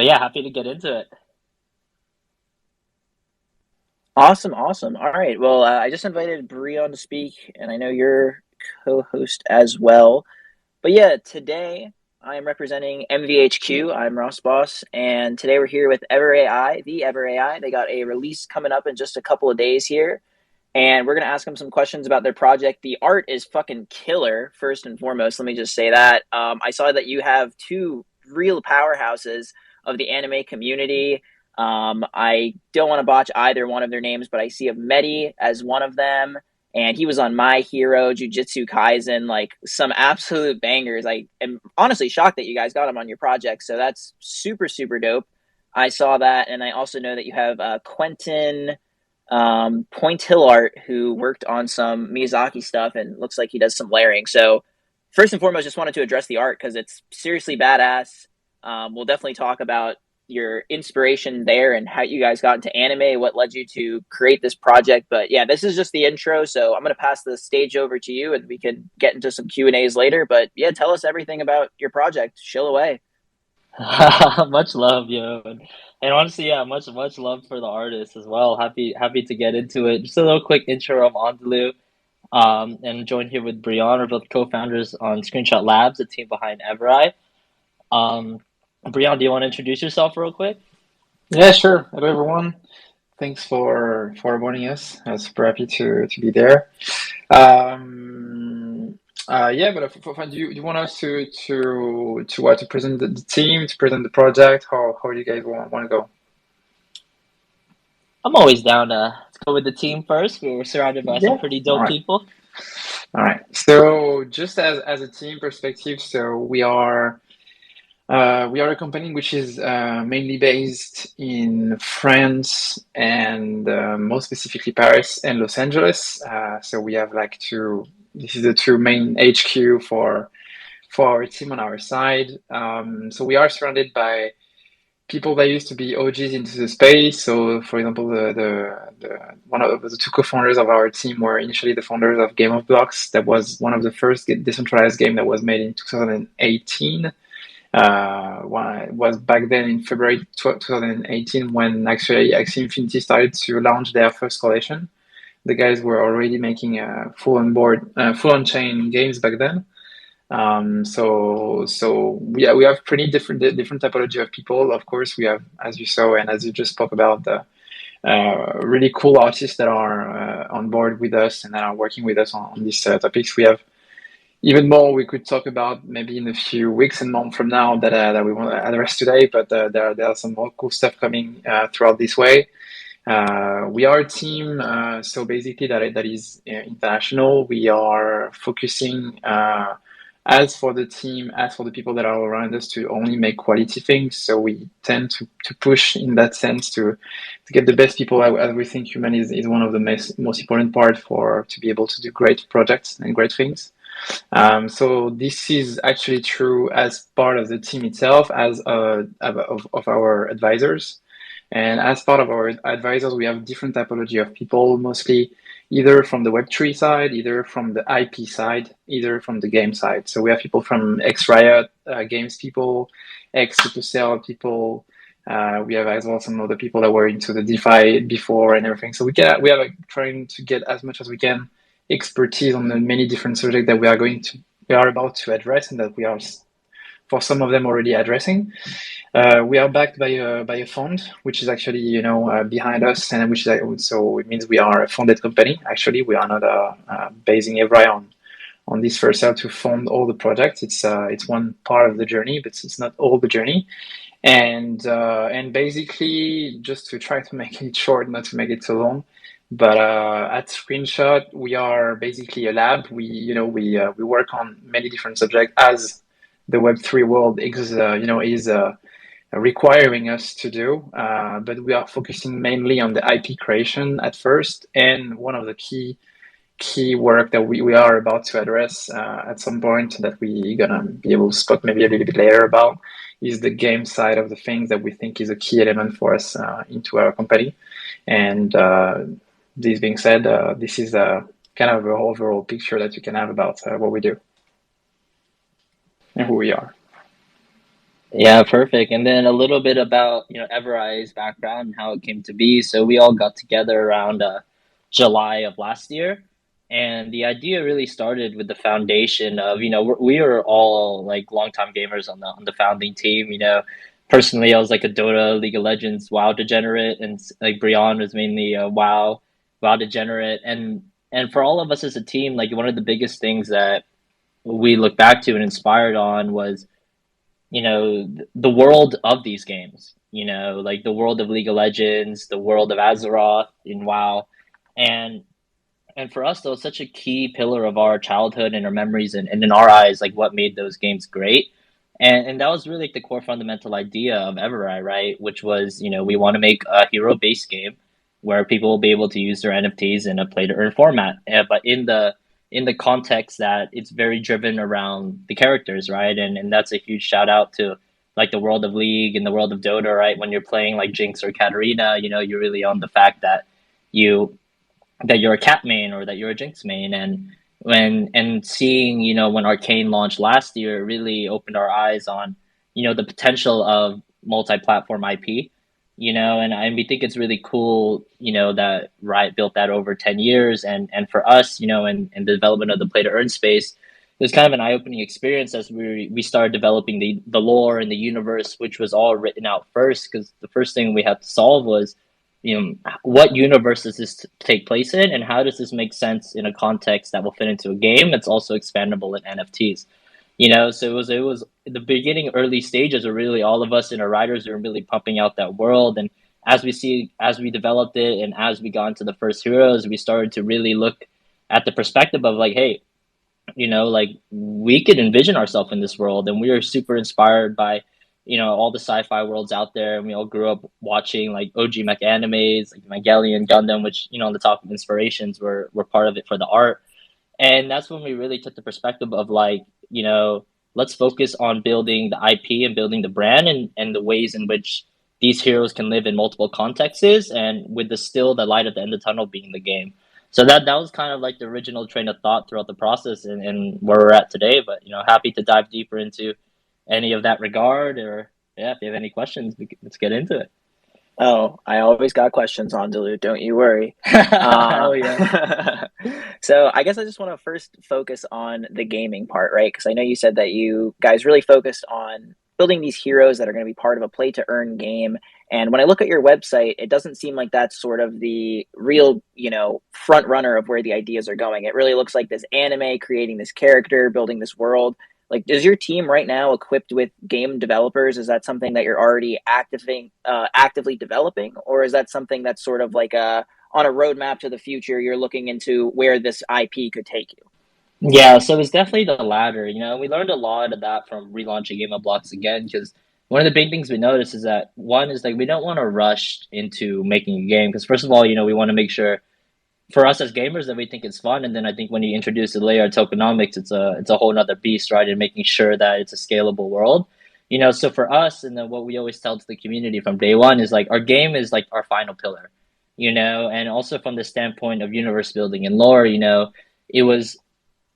But yeah, happy to get into it. Awesome, awesome. All right. Well, I just invited Bree on to speak, and I know you're co-host as well. But yeah, today I am representing MVHQ. I'm Ross Boss, and today we're here with Everai, the Everai. They got a release coming up in just a couple of days here, and we're gonna ask them some questions about their project. The art is fucking killer. First and foremost, let me just say that. I saw that you have two real powerhouses of the anime community. I don't want to botch either one of their names, but I see a Medi as one of them, and he was on My Hero, Jujutsu Kaisen, like some absolute bangers. I am honestly shocked that you guys got him on your project, so that's super, super dope. I saw that, and I also know that you have Quentin Point Hill Art, who worked on some Miyazaki stuff and looks like he does some layering. So, first and foremost, just wanted to address the art because it's seriously badass. We'll definitely talk about your inspiration there and how you guys got into anime, what led you to create this project. But yeah, this is just the intro, so I'm gonna pass the stage over to you, and we can get into some Q&As later. But yeah, tell us everything about your project. Shill away. Much love, yo. And honestly, yeah, much love for the artist as well. Happy to get into it. Just a little quick intro. I'm Andalou. And joined here with Brian. We're both co-founders on Screenshot Labs, the team behind Everai. Um, Brian, do you want to introduce yourself real quick? Yeah, sure. Hello, everyone. Thanks for joining us. Super happy to be there. Um, yeah, but for fun, do you want us to what to present the team, to present the project? How do you guys want to go? I'm always down to let's go with the team first. We're surrounded by some Yeah. pretty All dope right. people. All right. So just as a team perspective, so we are a company which is mainly based in France and more specifically Paris and Los Angeles. So we have like two. This is the two main HQ for our team on our side. So we are surrounded by people that used to be OGs into the space. So, for example, the one of the two co-founders of our team were initially the founders of Game of Blocks. That was one of the first decentralized game that was made in 2018. It was back then in February 2018 when actually Axie Infinity started to launch their first collection. The guys were already making full on chain games back then. We have pretty different typology of people. Of course, we have, as you saw and as you just spoke about, the really cool artists that are on board with us and that are working with us on these topics. We have even more we could talk about maybe in a few weeks and months from now that we want to address today. But there are some more cool stuff coming throughout this way. We are a team, so basically that is international. We are focusing, as for the team, as for the people that are around us, to only make quality things. So we tend to push in that sense to get the best people. As we think human is one of the most important part for to be able to do great projects and great things. So this is actually true as part of the team itself, as of our advisors. And as part of our advisors, we have different typology of people, mostly either from the Web3 side, either from the IP side, either from the game side. So we have people from ex-Riot Games people, ex-Supercell people. We have as well some other people that were into the DeFi before and everything. So we are like trying to get as much as we can expertise on the many different subjects that we are about to address and that we are for some of them already addressing. We are backed by a fund, which is actually behind us, and which is so it means we are a funded company. Actually, we are not basing Everai on this first sale to fund all the projects. It's one part of the journey, but it's not all the journey. And basically, just to try to make it short, not to make it too long, but at Screenshot, we are basically a lab. We work on many different subjects as the Web3 world is requiring us to do. But we are focusing mainly on the IP creation at first, and one of the key work that we are about to address at some point that we gonna be able to spot maybe a little bit later about is the game side of the things that we think is a key element for us into our company. And this being said, this is kind of an overall picture that you can have about what we do and who we are. Yeah, perfect. And then a little bit about, Everai's background and how it came to be. So we all got together around July of last year. And the idea really started with the foundation of, we are all like longtime gamers on the founding team. Personally, I was like a Dota, League of Legends, WoW degenerate, and like Brian was mainly a WoW degenerate. And for all of us as a team, like one of the biggest things that we look back to and inspired on was the world of these games, like the world of League of Legends, the world of Azeroth in WoW. And and for us, though, it's such a key pillar of our childhood and our memories, and in our eyes, like what made those games great. And that was really like the core fundamental idea of Everai, right? Which was, we want to make a hero based game where people will be able to use their NFTs in a play to earn format, but in the context that it's very driven around the characters, right? And that's a huge shout out to like the world of League and the world of Dota, right? When you're playing like Jinx or Katarina, you're really on the fact that you you're a cat main or that you're a Jinx main. And seeing, when Arcane launched last year, it really opened our eyes on, the potential of multi-platform IP, and we think it's really cool, that Riot built that over 10 years. And for us, in the development of the play to earn space, it was kind of an eye-opening experience as we started developing the lore and the universe, which was all written out first, because the first thing we had to solve was, what universe does this take place in, and how does this make sense in a context that will fit into a game that's also expandable in NFTs. So it was the beginning, early stages are really all of us and our writers are really pumping out that world. And as we developed it and as we got into the first heroes, we started to really look at the perspective of like, hey, like we could envision ourselves in this world. And we are super inspired by, all the sci-fi worlds out there. And we all grew up watching like OG mech animes, like Evangelion, Gundam, which, on the top of inspirations were part of it for the art. And that's when we really took the perspective of like, let's focus on building the IP and building the brand, and the ways in which these heroes can live in multiple contexts, and with the light at the end of the tunnel being the game. So that was kind of like the original train of thought throughout the process, and where we're at today. But happy to dive deeper into any of that regard, or yeah, if you have any questions, let's get into it. Oh, I always got questions on Duluth, don't you worry. Hell yeah. So I guess I just want to first focus on the gaming part, right? Because I know you said that you guys really focused on building these heroes that are going to be part of a play to earn game. And when I look at your website, it doesn't seem like that's sort of the real, front runner of where the ideas are going. It really looks like this anime creating this character, building this world. Like, is your team right now equipped with game developers? Is that something that you're already actively developing, or is that something that's sort of like on a roadmap to the future? You're looking into where this IP could take you. Yeah, so it's definitely the latter. We learned a lot of that from relaunching Game of Blocks again, because one of the big things we noticed is that one is like we don't want to rush into making a game, because first of all, we want to make sure for us as gamers that we think it's fun, and then I think when you introduce the layer of tokenomics, it's a whole nother beast, right? And making sure that it's a scalable world. So for us, and then what we always tell to the community from day one is like our game is like our final pillar, and also from the standpoint of universe building and lore, it was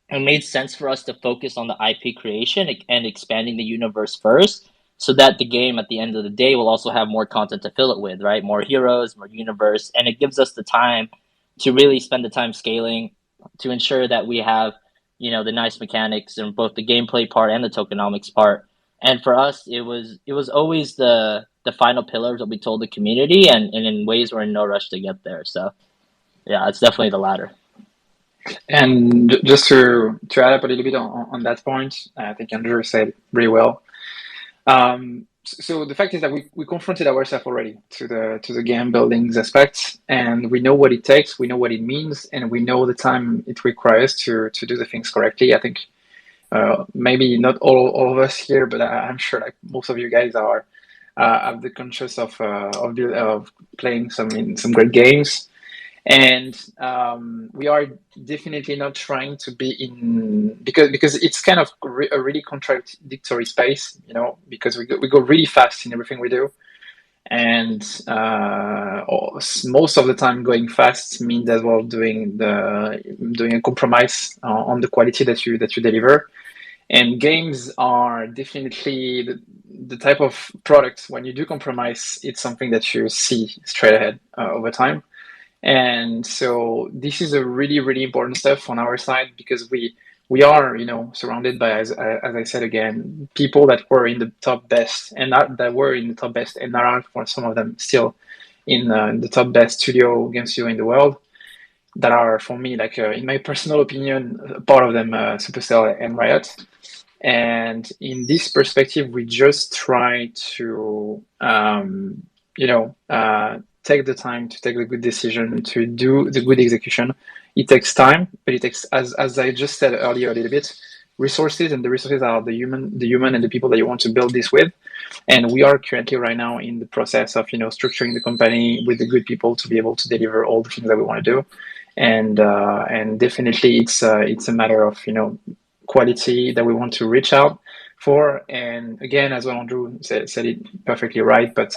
it made sense for us to focus on the IP creation and expanding the universe first, so that the game at the end of the day will also have more content to fill it with, right? More heroes, more universe, and it gives us the time to really spend the time scaling to ensure that we have, the nice mechanics in both the gameplay part and the tokenomics part. And for us, it was always the final pillars that we told the community, and in ways we're in no rush to get there. So yeah, it's definitely the latter. And just to add up a little bit on that point, I think Andrew said really well. So the fact is that we confronted ourselves already to the game buildings aspects, and we know what it takes, we know what it means, and we know the time it requires to do the things correctly. I think maybe not all of us here, but I'm sure like most of you guys are have the conscious of playing some great games. And we are definitely not trying to be in, because it's kind of a really contradictory space, because we go really fast in everything we do, and most of the time going fast means as well doing a compromise on the quality that you deliver. And games are definitely the type of products when you do compromise, it's something that you see straight ahead over time. And so this is a really, really important step on our side because we are, surrounded by, as I said again, people that were in the top best and not that were in the top best and are for some of them still in the top best game studio in the world. That are for me, like in my personal opinion, part of them Supercell and Riot. And in this perspective, we just try to, take the time to take the good decision, to do the good execution. It takes time, but it takes, as I just said earlier a little bit, resources, and the resources are the human and the people that you want to build this with. And we are currently right now in the process of, structuring the company with the good people to be able to deliver all the things that we want to do. And definitely it's a matter of, quality that we want to reach out for. And again, as well, Andrew said it perfectly right. But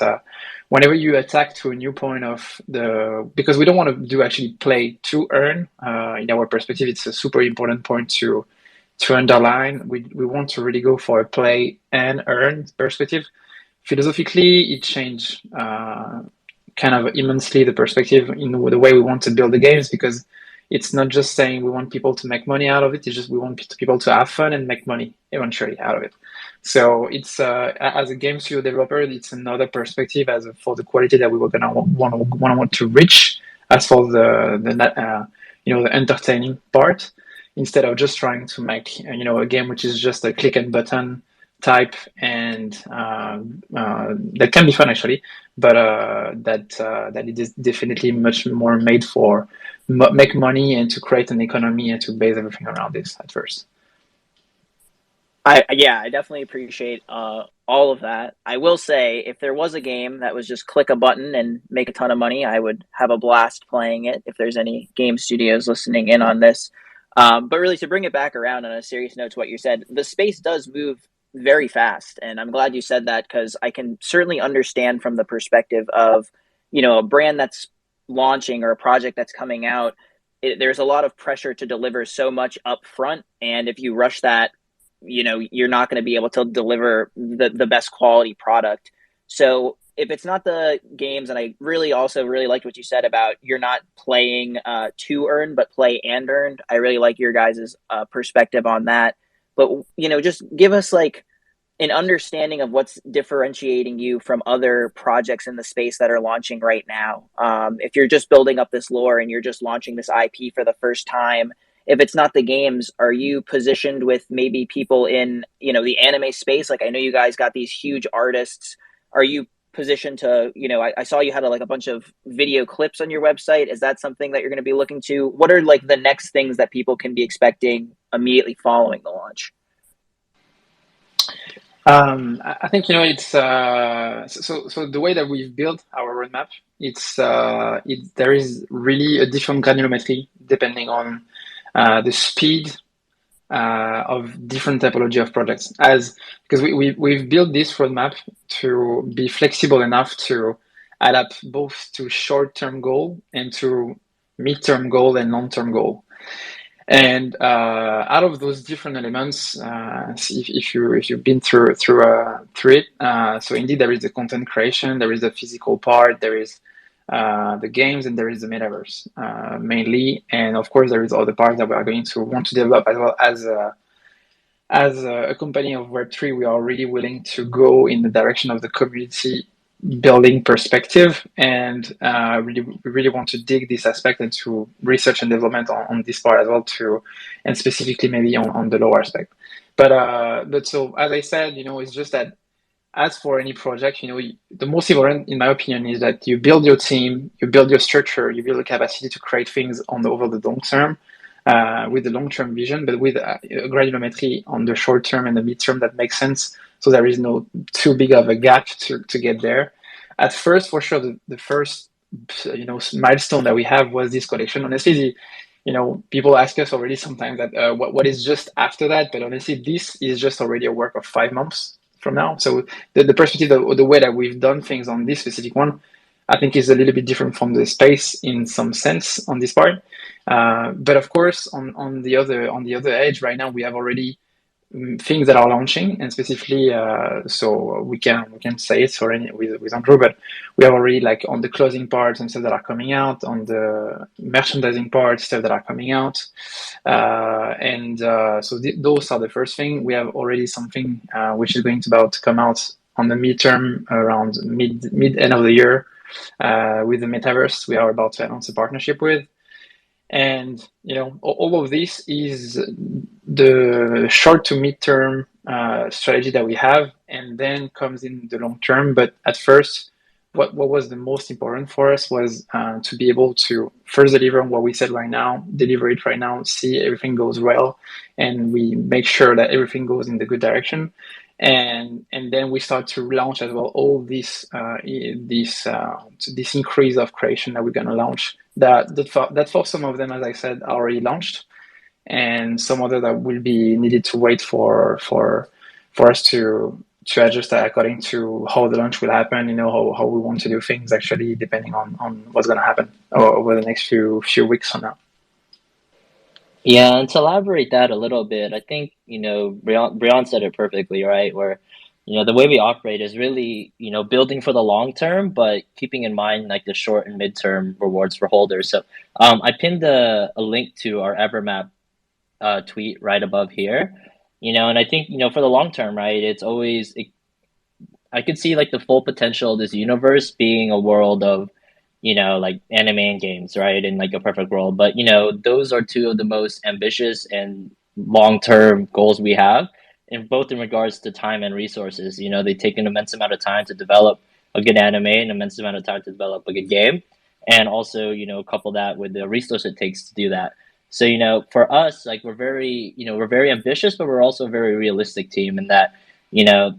whenever you attack to a new point of because we don't want to do actually play to earn. In our perspective, it's a super important point to underline. We want to really go for a play and earn perspective. Philosophically, it changed kind of immensely the perspective in the way we want to build the games, because it's not just saying we want people to make money out of it. It's just we want people to have fun and make money eventually out of it. So it's as a game studio developer, it's another perspective for the quality that we were gonna want to reach as for the entertaining part, instead of just trying to make a game which is just a click and button type, and that can be fun actually, but that it is definitely much more made for make money and to create an economy and to base everything around this at first. I definitely appreciate all of that. I will say, if there was a game that was just click a button and make a ton of money, I would have a blast playing it. If there's any game studios listening in on this, but really to bring it back around on a serious note to what you said, the space does move very fast, and I'm glad you said that, because I can certainly understand from the perspective of a brand that's launching or a project that's coming out. There's a lot of pressure to deliver so much up front, and if you rush that, you're not going to be able to deliver the best quality product. So if it's not the games, and I really also really liked what you said about you're not playing to earn, but play and earned. I really like your guys' perspective on that. But just give us like an understanding of what's differentiating you from other projects in the space that are launching right now. If you're just building up this lore and you're just launching this IP for the first time, if it's not the games, are you positioned with maybe people in the anime space? Like, I know you guys got these huge artists. Are you positioned to I saw you had a bunch of video clips on your website. Is that something that you're going to be looking to? What are like the next things that people can be expecting immediately following the launch? I think it's so the way that we've built our roadmap, there is really a different granularity depending on the speed of different typology of projects. Because we've built this roadmap to be flexible enough to adapt both to short-term goal and to mid-term goal and long-term goal. And out of those different elements, if you've been through it, so indeed there is the content creation, there is the physical part, there is the games, and there is the metaverse mainly, and of course there is other parts that we are going to want to develop as well. As a company of Web3, we are really willing to go in the direction of the community building perspective, and we really want to dig this aspect into research and development on this part as well too, and specifically maybe on the lower aspect. But so as I said, it's just that as for any project, the most important, in my opinion, is that you build your team, you build your structure, you build the capacity to create things over the long term, with the long-term vision, but with a granularity on the short term and the mid-term that makes sense. So there is no too big of a gap to get there. At first, for sure, the first milestone that we have was this collection. Honestly, people ask us already sometimes that what is just after that, but honestly, this is just already a work of 5 months from now. So the perspective, the way that we've done things on this specific one, I think is a little bit different from the space in some sense on this part. But of course, on the other edge, right now we have already things that are launching, and specifically, so we can say it for any with Andrew, but we have already like on the closing part some stuff that are coming out, on the merchandising part stuff that are coming out, and so those are the first thing. We have already something which is going to about to come out on the midterm around mid end of the year with the Metaverse. We are about to announce a partnership with. And all of this is the short to mid-term strategy that we have, and then comes in the long term. But at first, what was the most important for us was to be able to first deliver on what we said right now, deliver it right now, see everything goes well, and we make sure that everything goes in the good direction. And then we start to launch as well all this increase of creation that we're going to launch. That for some of them, as I said, are already launched, and some other that will be needed to wait for us to adjust that according to how the launch will happen. How we want to do things actually, depending on what's going to happen over the next few weeks from now. Yeah, and to elaborate that a little bit, I think, Brian said it perfectly, right? Where, the way we operate is really, building for the long term, but keeping in mind like the short and midterm rewards for holders. So, I pinned a link to our Evermap tweet right above here, and I think, for the long term, right? I could see like the full potential of this universe being a world of, like anime and games, right? In like a perfect world. But, those are two of the most ambitious and long-term goals we have, in both in regards to time and resources. They take an immense amount of time to develop a good anime, an immense amount of time to develop a good game, and also, couple that with the resource it takes to do that. So, for us, like we're very ambitious, but we're also a very realistic team in that, you know,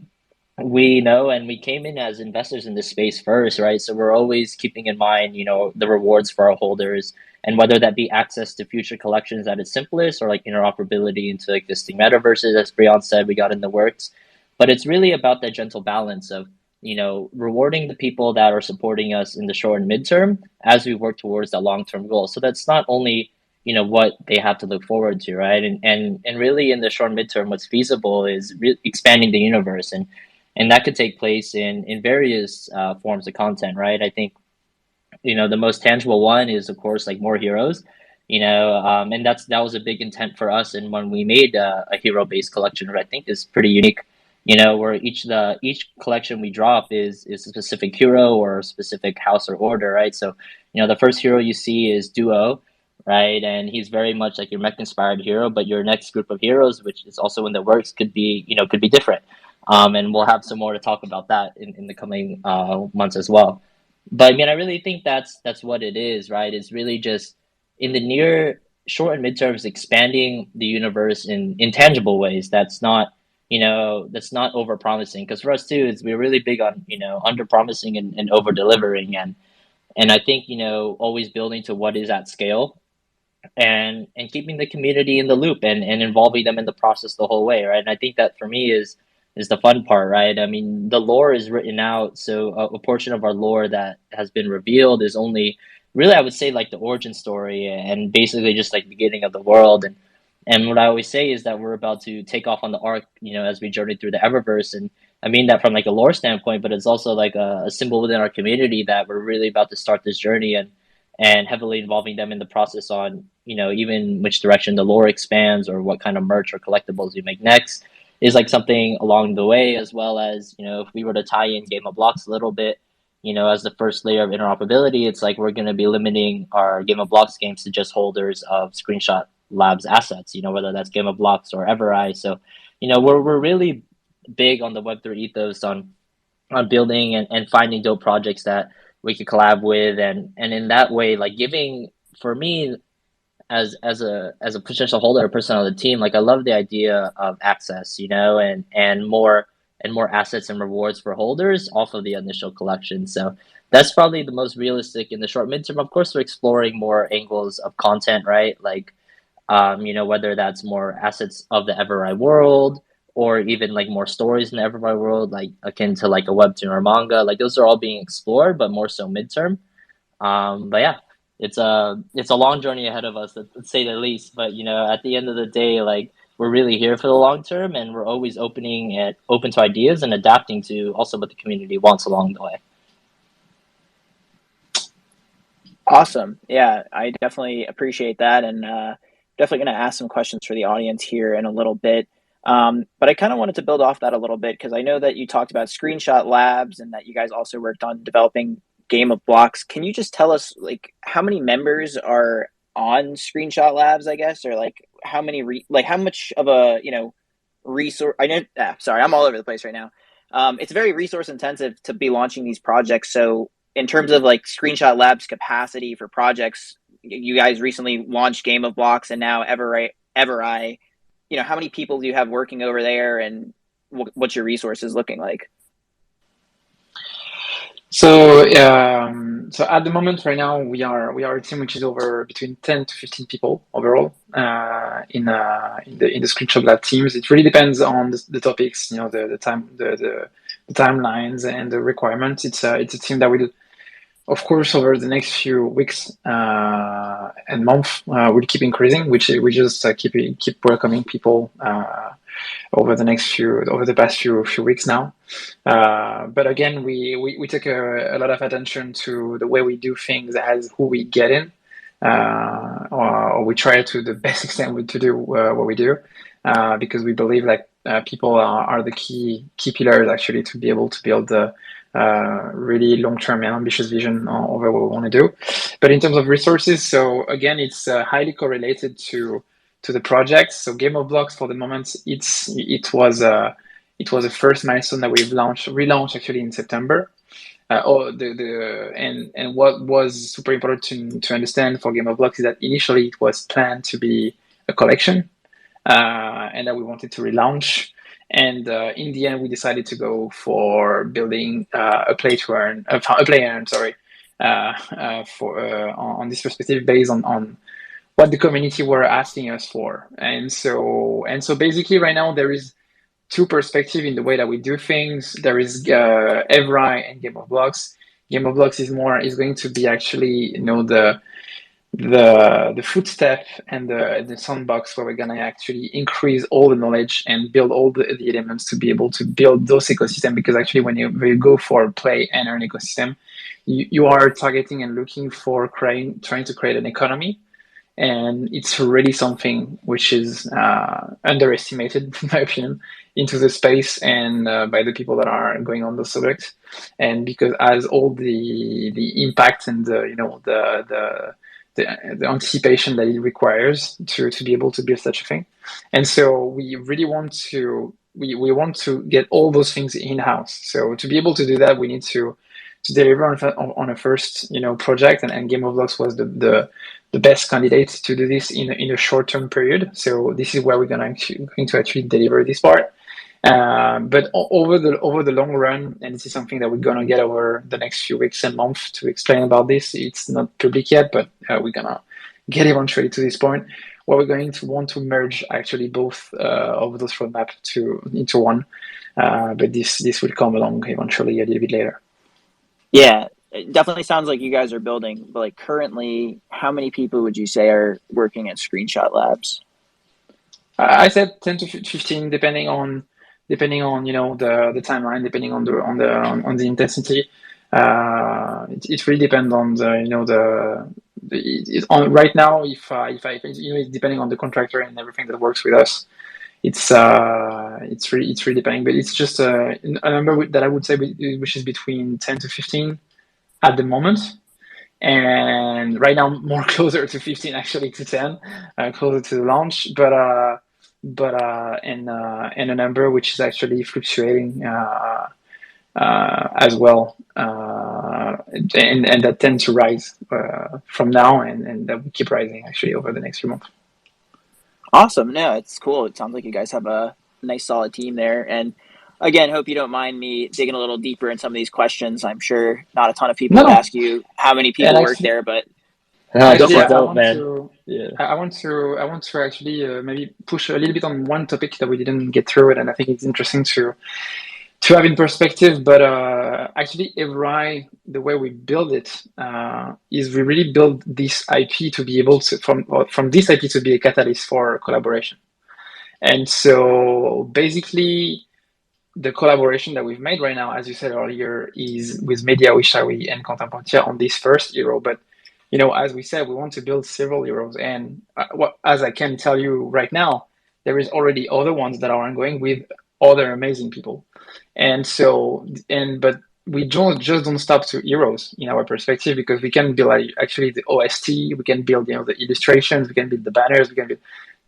we know, and we came in as investors in this space first, right? So we're always keeping in mind, the rewards for our holders, and whether that be access to future collections at its simplest, or like interoperability into existing metaverses, as Brian said, we got in the works. But it's really about that gentle balance of, rewarding the people that are supporting us in the short and midterm as we work towards that long term goal. So that's not only, what they have to look forward to, right? And really in the short and midterm, what's feasible is expanding the universe, and that could take place in various forms of content, right? I think, the most tangible one is, of course, like more heroes, and that was a big intent for us, and when we made a hero based collection, which I think is pretty unique, where each collection we drop is a specific hero or a specific house or order, right? So, the first hero you see is Duo, right? And he's very much like your mech inspired hero, but your next group of heroes, which is also in the works, could be different. And we'll have some more to talk about that in the coming months as well. But I mean, I really think that's what it is, right? It's really just in the near, short, and midterms, expanding the universe in tangible ways. That's not over promising. Because for us too, is we're really big on under promising and over delivering, and I think always building to what is at scale, and keeping the community in the loop, and involving them in the process the whole way, right? And I think that for me is the fun part, right? I mean, the lore is written out, so a portion of our lore that has been revealed is only really, I would say, like the origin story, and basically just like beginning of the world. And what I always say is that we're about to take off on the arc, as we journey through the Eververse. And I mean that from like a lore standpoint, but it's also like a symbol within our community that we're really about to start this journey, and heavily involving them in the process on, even which direction the lore expands, or what kind of merch or collectibles we make next is like something along the way, as well as, if we were to tie in Game of Blocks a little bit, as the first layer of interoperability, it's like we're going to be limiting our Game of Blocks games to just holders of Screenshot Labs assets, whether that's Game of Blocks or Everai. So, we're really big on the Web3 ethos, on building and finding dope projects that we could collab with, and in that way, like giving, for me, as a potential holder or person on the team, like I love the idea of access, and more assets and rewards for holders off of the initial collection. So that's probably the most realistic in the short midterm. Of course, we're exploring more angles of content, right? Like, whether that's more assets of the Everai world, or even like more stories in the Everai world, like akin to like a webtoon or manga. Like those are all being explored, but more so midterm. But yeah, it's a long journey ahead of us, to say the least. But at the end of the day, like we're really here for the long term, and we're always open to ideas and adapting to also what the community wants along the way. Awesome. Yeah, I definitely appreciate that, and definitely going to ask some questions for the audience here in a little bit. But I kind of wanted to build off that a little bit because I know that you talked about Screenshot Labs and that you guys also worked on developing Game of Blocks. Can you just tell us like how many members are on Screenshot Labs, I guess, or like how many like how much of a resource? I know. Sorry, I'm all over the place right now. It's very resource intensive to be launching these projects. So in terms of like Screenshot Labs capacity for projects, you guys recently launched Game of Blocks and now Everai. How many people do you have working over there, and what's your resources looking like? So at the moment, right now, we are a team which is over between 10 to 15 people overall in the Screenshot Lab teams. It really depends on the topics, the time, the timelines and the requirements. It's a team that will, of course, over the next few weeks and months, will keep increasing, which we just keep welcoming people over the past few weeks now. But again, we take a lot of attention to the way we do things as who we get in, or we try to the best extent to do what we do, because we believe like people are the key pillars actually to be able to build the really long-term and ambitious vision over what we want to do. But in terms of resources, so again, it's highly correlated to the project. So Game of Blocks for the moment, it was a first milestone that we've relaunched actually in September. And what was super important to understand for Game of Blocks is that initially it was planned to be a collection, and that we wanted to relaunch. And in the end, we decided to go for building a play earn, sorry, on this perspective based on what the community were asking us for. And so basically right now there is two perspectives in the way that we do things. There is Everai and Game of Blocks. Game of Blocks is going to be actually the footstep and the sandbox where we're gonna actually increase all the knowledge and build all the elements to be able to build those ecosystems. Because actually when you go for a play and earn ecosystem, you are targeting and looking for trying to create an economy. And it's really something which is underestimated, in my opinion, into the space and by the people that are going on those subjects. And because as all the impact and the anticipation that it requires to be able to build such a thing. And so we really want to want to get all those things in-house. So to be able to do that, we need to deliver on a first project, and Game of Blocks was the best candidate to do this in a short-term period. So this is where we're going to actually deliver this part. But over the long run, and this is something that we're going to get over the next few weeks and months to explain about this. It's not public yet, but we're going to get eventually to this point where we're going to want to merge actually both of those roadmaps into one. But this will come along eventually a little bit later. Yeah, it definitely sounds like you guys are building, but like currently, how many people would you say are working at Screenshot Labs? I said 10 to 15, depending on the timeline, depending on the intensity. It really depends on right now. If it's depending on the contractor and everything that works with us. It's really depending, but it's just a number that I would say which is between 10 to 15 at the moment, and right now more closer to 15 actually to 10, closer to the launch, and a number which is actually fluctuating as well, and that tend to rise from now, and that will keep rising actually over the next few months. Awesome. No, it's cool. It sounds like you guys have a nice solid team there. And again, hope you don't mind me digging a little deeper in some of these questions. I'm sure not a ton of people would ask you how many people work there, but actually, I want to actually maybe push a little bit on one topic that we didn't get through it, and I think it's interesting to have in perspective. But actually, Everai, the way we build it is we really build this IP to be able to from this IP to be a catalyst for collaboration. And so basically, the collaboration that we've made right now, as you said earlier, is with Media Wishawi and Contemporatia on this first hero. But as we said, we want to build several heroes, and as I can tell you right now, there is already other ones that are ongoing with other amazing people, and so but we don't stop to heroes in our perspective, because we can build actually the OST, we can build the illustrations, we can build the banners, we can build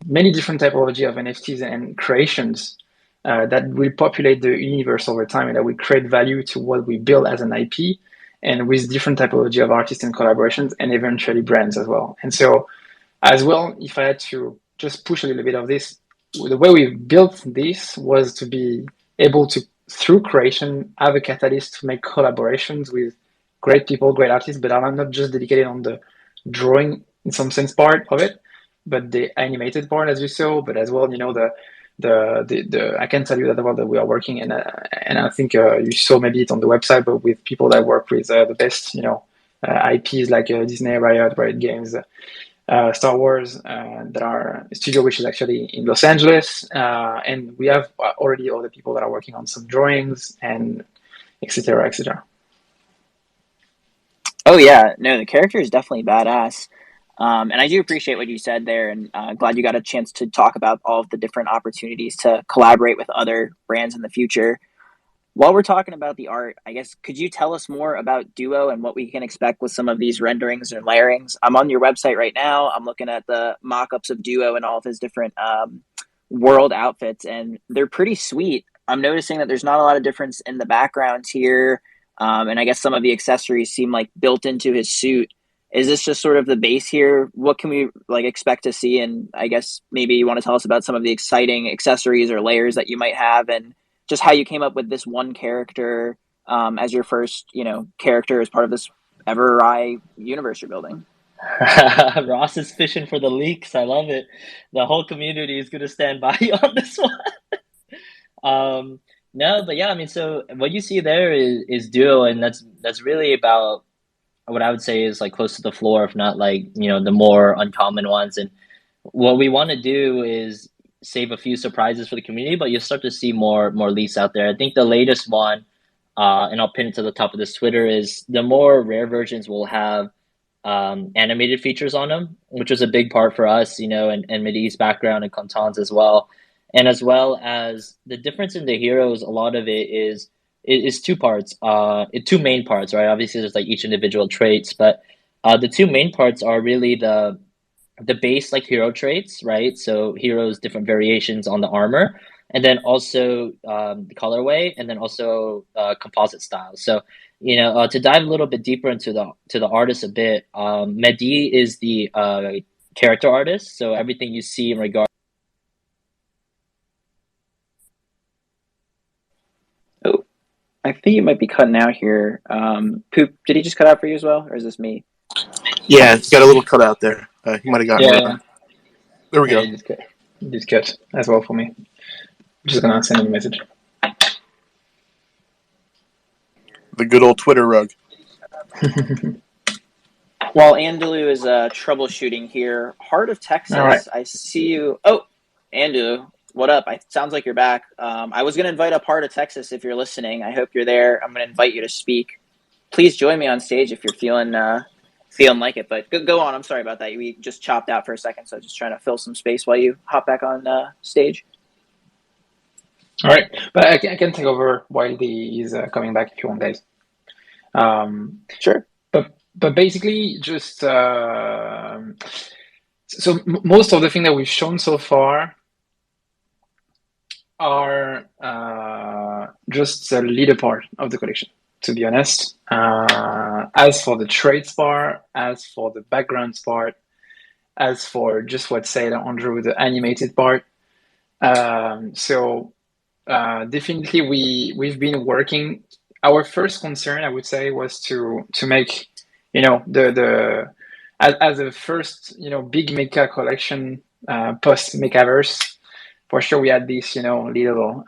many different typology of NFTs and creations that will populate the universe over time, and that will create value to what we build as an IP, and with different typology of artists and collaborations, and eventually brands as well. And so, as well, if I had to just push a little bit of this, the way we built this was to be able to, through creation, have a catalyst to make collaborations with great people, great artists, but I'm not just dedicated on the drawing, in some sense, part of it, but the animated part, as you saw, but as well, the I can tell you that we are working, and I think you saw maybe it on the website, but with people that work with the best IPs like Disney, Riot Games, Star Wars, that are a studio which is actually in Los Angeles, and we have already other people that are working on some drawings and etc. etc. Oh yeah, no, the character is definitely badass. And I do appreciate what you said there, and glad you got a chance to talk about all of the different opportunities to collaborate with other brands in the future. While we're talking about the art, I guess, could you tell us more about Duo and what we can expect with some of these renderings and layerings? I'm on your website right now. I'm looking at the mock-ups of Duo and all of his different world outfits, and they're pretty sweet. I'm noticing that there's not a lot of difference in the backgrounds here, and I guess some of the accessories seem like built into his suit. Is this just sort of the base here? What can we expect to see? And I guess maybe you want to tell us about some of the exciting accessories or layers that you might have, and just how you came up with this one character as your first, character as part of this Everai universe you're building. Ross is fishing for the leaks. I love it. The whole community is going to stand by you on this one. No, but yeah, I mean, so what you see there is Duo, and that's really about what I would say is like close to the floor, if not like, the more uncommon ones. And what we want to do is save a few surprises for the community, but you'll start to see more leaks out there. I think the latest one, and I'll pin it to the top of this Twitter, is the more rare versions will have animated features on them, which was a big part for us, and Mideast background and Cantons as well. And as well as the difference in the heroes, a lot of it is two parts, two main parts, right? Obviously, there's like each individual traits, but the two main parts are really the base like hero traits, right? So heroes, different variations on the armor, and then also the colorway, and then also composite style. So to dive a little bit deeper into the artist a bit, Mehdi is the character artist. So everything you see in regard. Oh, I think you might be cutting out here. Poop, did he just cut out for you as well, or is this me? Yeah, you got a little cut out there. You might have gotten Yeah, There we go. you just cut as well for me. I'm just gonna send him a message. The good old Twitter rug. While Andalou is troubleshooting here, Heart of Texas, All right. I see you. Oh, Andalou, what up? Sounds like you're back. I was going to invite up Heart of Texas if you're listening. I hope you're there. I'm going to invite you to speak. Please join me on stage if you're feeling like it. But go on. I'm sorry about that. We just chopped out for a second, so just trying to fill some space while you hop back on stage. All right, but I can take over while he's coming back if you want, guys. Sure. But basically, just so most of the things that we've shown so far are just the leader part of the collection, to be honest. As for the traits part, as for the backgrounds part, as for just what said Andrew, the animated part. So definitely we've been working. Our first concern, I would say, was to make the as a first big mecha collection post Metaverse. For sure, we had this little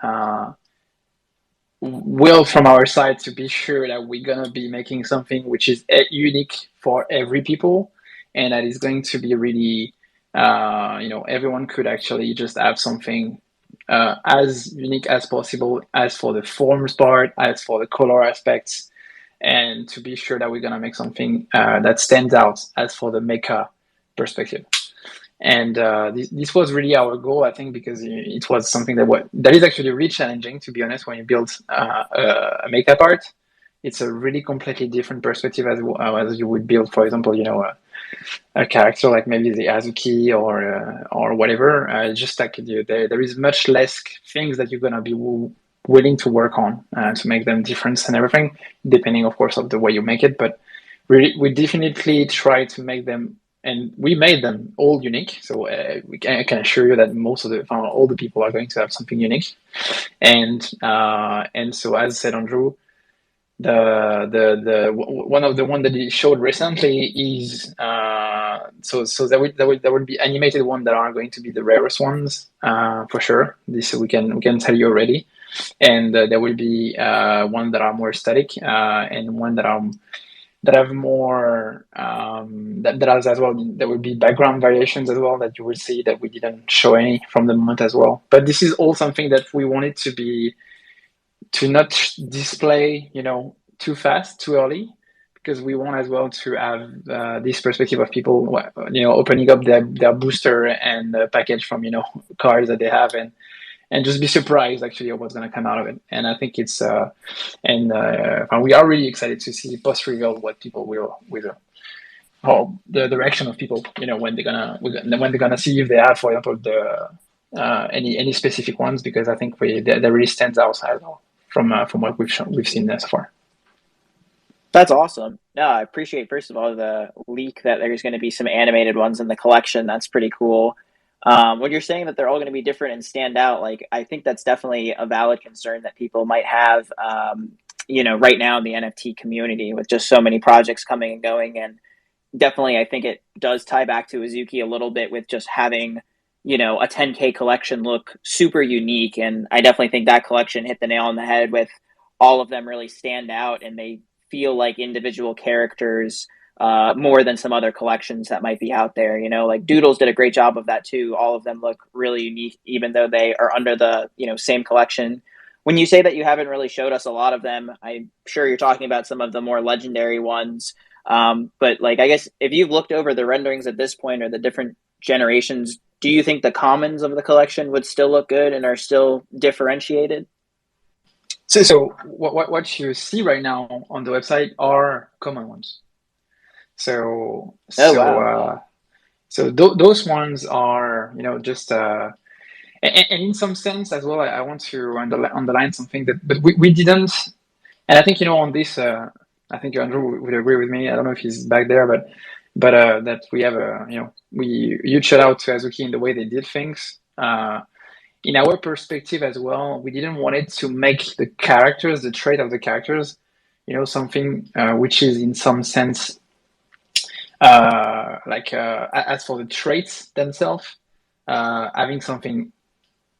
will from our side to be sure that we're gonna be making something which is unique for every people, and that is going to be really everyone could actually just have something as unique as possible, as for the forms part, as for the color aspects, and to be sure that we're gonna make something that stands out as for the mecha perspective. And this was really our goal, I think, because it was something that is actually really challenging, to be honest. When you build a mecha part, it's a really completely different perspective as you would build, for example, a character like maybe the Azuki or whatever. Just like there is much less things that you're gonna be willing to work on to make them different and everything, depending, of course, of the way you make it. But we definitely try to make them, and we made them all unique. So I can assure you that all the people are going to have something unique. And so, as said, Andrew, the one of the one that he showed recently is so there would be animated one that are going to be the rarest ones for sure. This we can tell you already, and there will be one that are more static and one that have more that has as well. There will be background variations as well that you will see that we didn't show any from the moment as well. But this is all something that we wanted to not display, too fast, too early, because we want as well to have this perspective of people, opening up their booster and package from, cards that they have, and just be surprised actually of what's going to come out of it. And I think it's we are really excited to see post reveal what people will or the direction of people, when they're gonna see if they have, for example, the any specific ones, because I think that really stands out from what we've seen so far. That's awesome. No, I appreciate, first of all, the leak that there's going to be some animated ones in the collection. That's pretty cool. When you're saying that they're all going to be different and stand out, like, I think that's definitely a valid concern that people might have, right now in the NFT community with just so many projects coming and going. And definitely, I think it does tie back to Azuki a little bit with just having, a 10K collection look super unique. And I definitely think that collection hit the nail on the head with all of them really stand out, and they feel like individual characters more than some other collections that might be out there. Like Doodles did a great job of that too. All of them look really unique, even though they are under the same collection. When you say that you haven't really showed us a lot of them, I'm sure you're talking about some of the more legendary ones. But like, I guess if you've looked over the renderings at this point or the different generations, do you think the commons of the collection would still look good and are still differentiated? So what you see right now on the website are common ones. Wow. Those ones are, just and in some sense as well. I want to underline something but we didn't, and I think on this. I think Andrew would agree with me. I don't know if he's back there, but that we have we huge shout out to Azuki in the way they did things. In our perspective as well, we didn't want it to make the characters, the trait of the characters, something which is in some sense as for the traits themselves, having something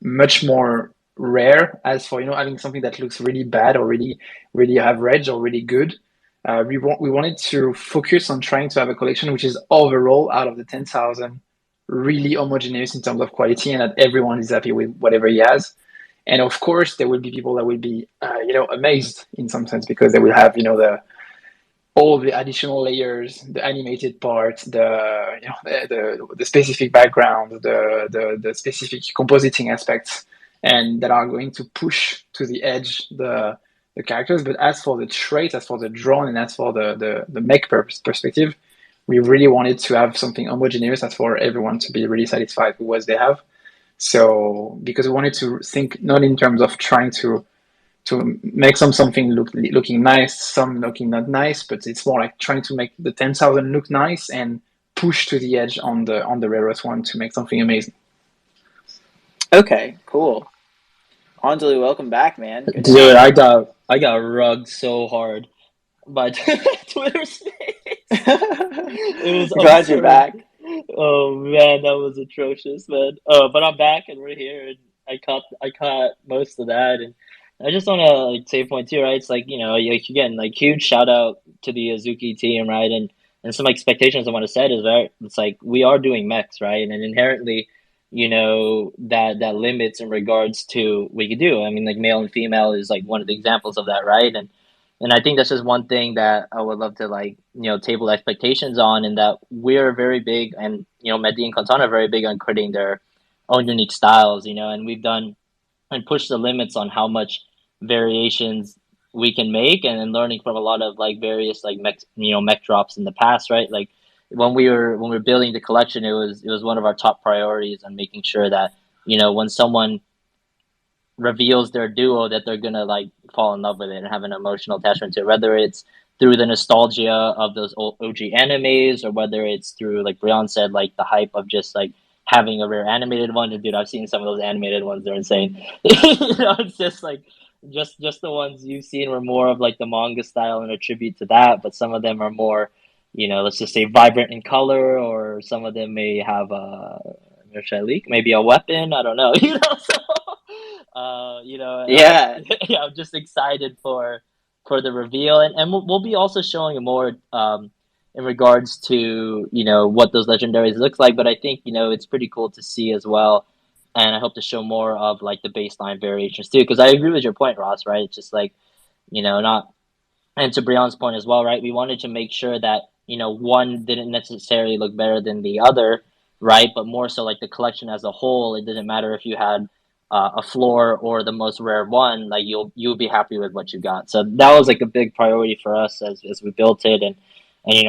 much more rare, as for having something that looks really bad or really average or really good. We wanted to focus on trying to have a collection which is overall, out of the 10,000, really homogeneous in terms of quality, and that everyone is happy with whatever he has. And of course, there will be people that will be, amazed in some sense, because they will have, all the additional layers, the animated part, the specific background, the specific compositing aspects, and that are going to push to the edge the characters. But as for the trait, as for the drone, and as for the make perspective, we really wanted to have something homogeneous, as for everyone to be really satisfied with what they have. So because we wanted to think not in terms of trying to make something looking nice, some looking not nice, but it's more like trying to make the 10,000 look nice and push to the edge on the rarest one to make something amazing. Okay, cool. Anjali, welcome back, man. Good Dude, I got rugged so hard by Twitter Space. It was glad you're back. Oh man, that was atrocious, man. But I'm back and we're here, and I caught most of that, and I just want to say a point too, right? It's like again, like huge shout out to the Azuki team, right? And And some expectations I want to set is that it's like we are doing mechs, right? And inherently, that limits in regards to what you can do. I mean, like male and female is like one of the examples of that, right? And I think that's just one thing that I would love to like, table expectations on, and that we're very big, and Mehdi and Kantan are very big on creating their own unique styles, and we've done and pushed the limits on how much variations we can make, and then learning from a lot of like various like mech drops in the past, right? Like when we were building the collection, it was one of our top priorities on making sure that when someone reveals their duo, that they're gonna like fall in love with it and have an emotional attachment to it, whether it's through the nostalgia of those old OG animes, or whether it's through, like Brian said, like the hype of just like having a rare animated one. And dude, I've seen some of those animated ones; they're insane. It's just like just the ones you've seen were more of like the manga style and a tribute to that, but some of them are more, let's just say vibrant in color, or some of them may have a maybe a weapon. I don't know, So Yeah. yeah, I'm just excited for the reveal, and we'll be also showing more in regards to what those legendaries looks like. But I think it's pretty cool to see as well, and I hope to show more of like the baseline variations too. Because I agree with your point, Ross. Right? It's just like not, and to Brian's point as well, right? We wanted to make sure that one didn't necessarily look better than the other, right? But more so like the collection as a whole. It didn't matter if you had a floor or the most rare one, like you'll be happy with what you got. So that was like a big priority for us as we built it, and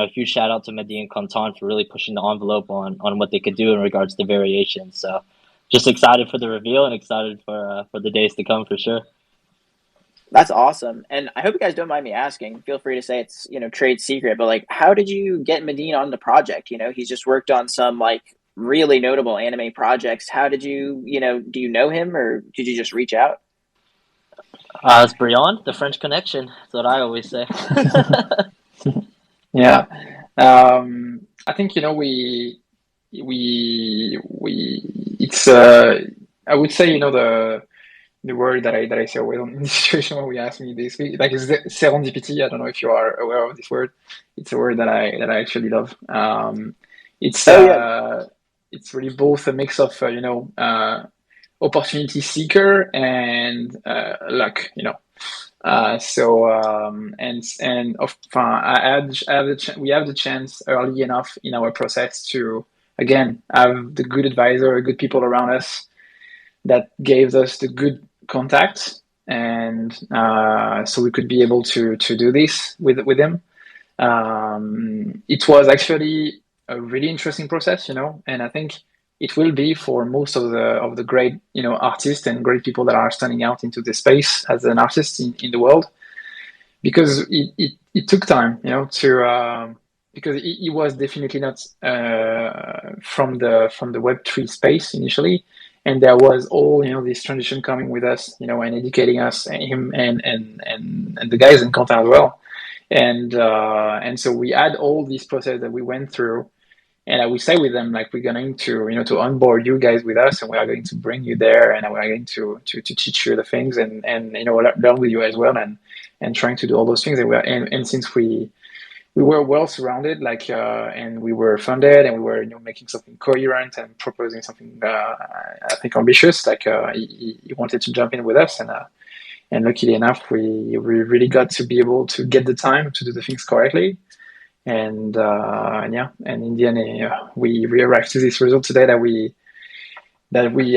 huge shout out to Mehdi and Kantan for really pushing the envelope on what they could do in regards to variations. So just excited for the reveal and excited for the days to come for sure. That's awesome. And I hope you guys don't mind me asking. Feel free to say it's, trade secret, but like how did you get Medine on the project? He's just worked on some like really notable anime projects. How did you, do you know him or did you just reach out? It's Brian, the French connection. That's what I always say. Yeah. I think we it's I would say the word that I say always in this situation when we ask me this week, like is serendipity. I don't know if you are aware of this word. It's a word that I actually love. It's Oh yeah. it's really both a mix of opportunity seeker and luck. And we have the chance early enough in our process to again have the good advisor, good people around us that gave us the good contacts, and so we could be able to do this with him. It was actually a really interesting process, and I think it will be for most of the great artists and great people that are standing out into the space as an artist in the world, because it took time, to because it was definitely not from the Web3 space initially, and there was all this transition coming with us, and educating us, and him and the guys in content as well, and so we had all this process that we went through, and I would say with them like we're going to to onboard you guys with us, and we are going to bring you there, and we are going to teach you the things, and learn with you as well, and trying to do all those things, and since we were well surrounded, like and we were funded, and we were making something coherent and proposing something I think ambitious, like he wanted to jump in with us, and luckily enough we really got to be able to get the time to do the things correctly, and yeah, and in the end we arrived to this result today that we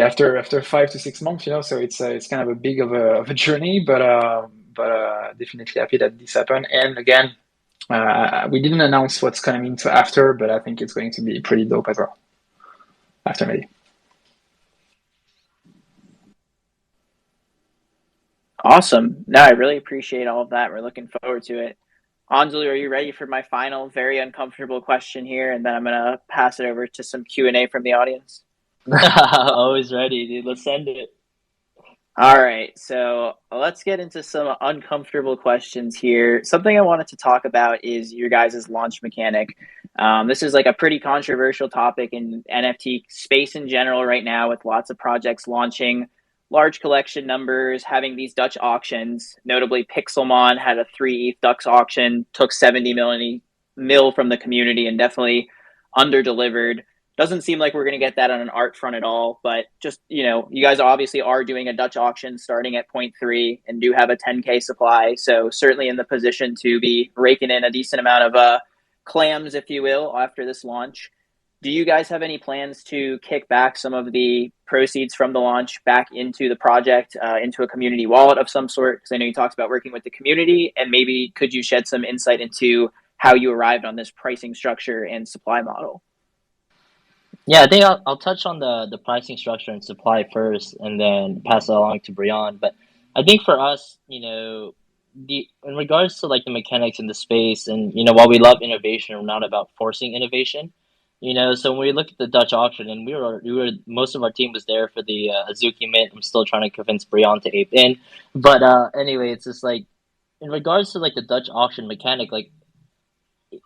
after 5 to 6 months, so it's kind of a big of a journey, but definitely happy that this happened. And again, we didn't announce what's coming into after, but I think it's going to be pretty dope as well after maybe. Awesome. No, I really appreciate all of that. We're looking forward to it. Anjali, are you ready for my final, very uncomfortable question here? And then I'm going to pass it over to some Q&A from the audience. Always ready, dude. Let's send it. All right. So let's get into some uncomfortable questions here. Something I wanted to talk about is your guys' launch mechanic. This is like a pretty controversial topic in NFT space in general right now, with lots of projects launching large collection numbers, having these Dutch auctions. Notably, Pixelmon had a 3 ETH Dux auction, took 70 million mill from the community and definitely under-delivered. Doesn't seem like we're going to get that on an art front at all, but just, you guys obviously are doing a Dutch auction starting at 0.3 and do have a 10K supply. So certainly in the position to be raking in a decent amount of clams, if you will, after this launch. Do you guys have any plans to kick back some of the proceeds from the launch back into the project, into a community wallet of some sort? Because I know you talked about working with the community, and maybe could you shed some insight into how you arrived on this pricing structure and supply model? Yeah, I think I'll touch on the pricing structure and supply first, and then pass it along to Brian. But I think for us, the in regards to like the mechanics in the space, and while we love innovation, we're not about forcing innovation. So when we look at the Dutch auction, and we were most of our team was there for the Azuki Mint. I'm still trying to convince Brian to ape in, but anyway, it's just like in regards to like the Dutch auction mechanic, like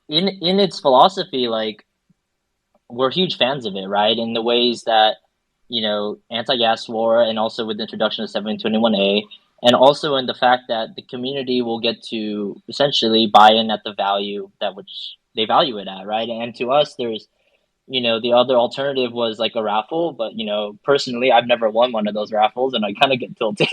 in its philosophy, like we're huge fans of it, right? In the ways that, anti-gas war, and also with the introduction of 721A, and also in the fact that the community will get to essentially buy in at the value that which they value it at, right? And to us, there's, the other alternative was like a raffle, but, personally, I've never won one of those raffles, and I kind of get tilted,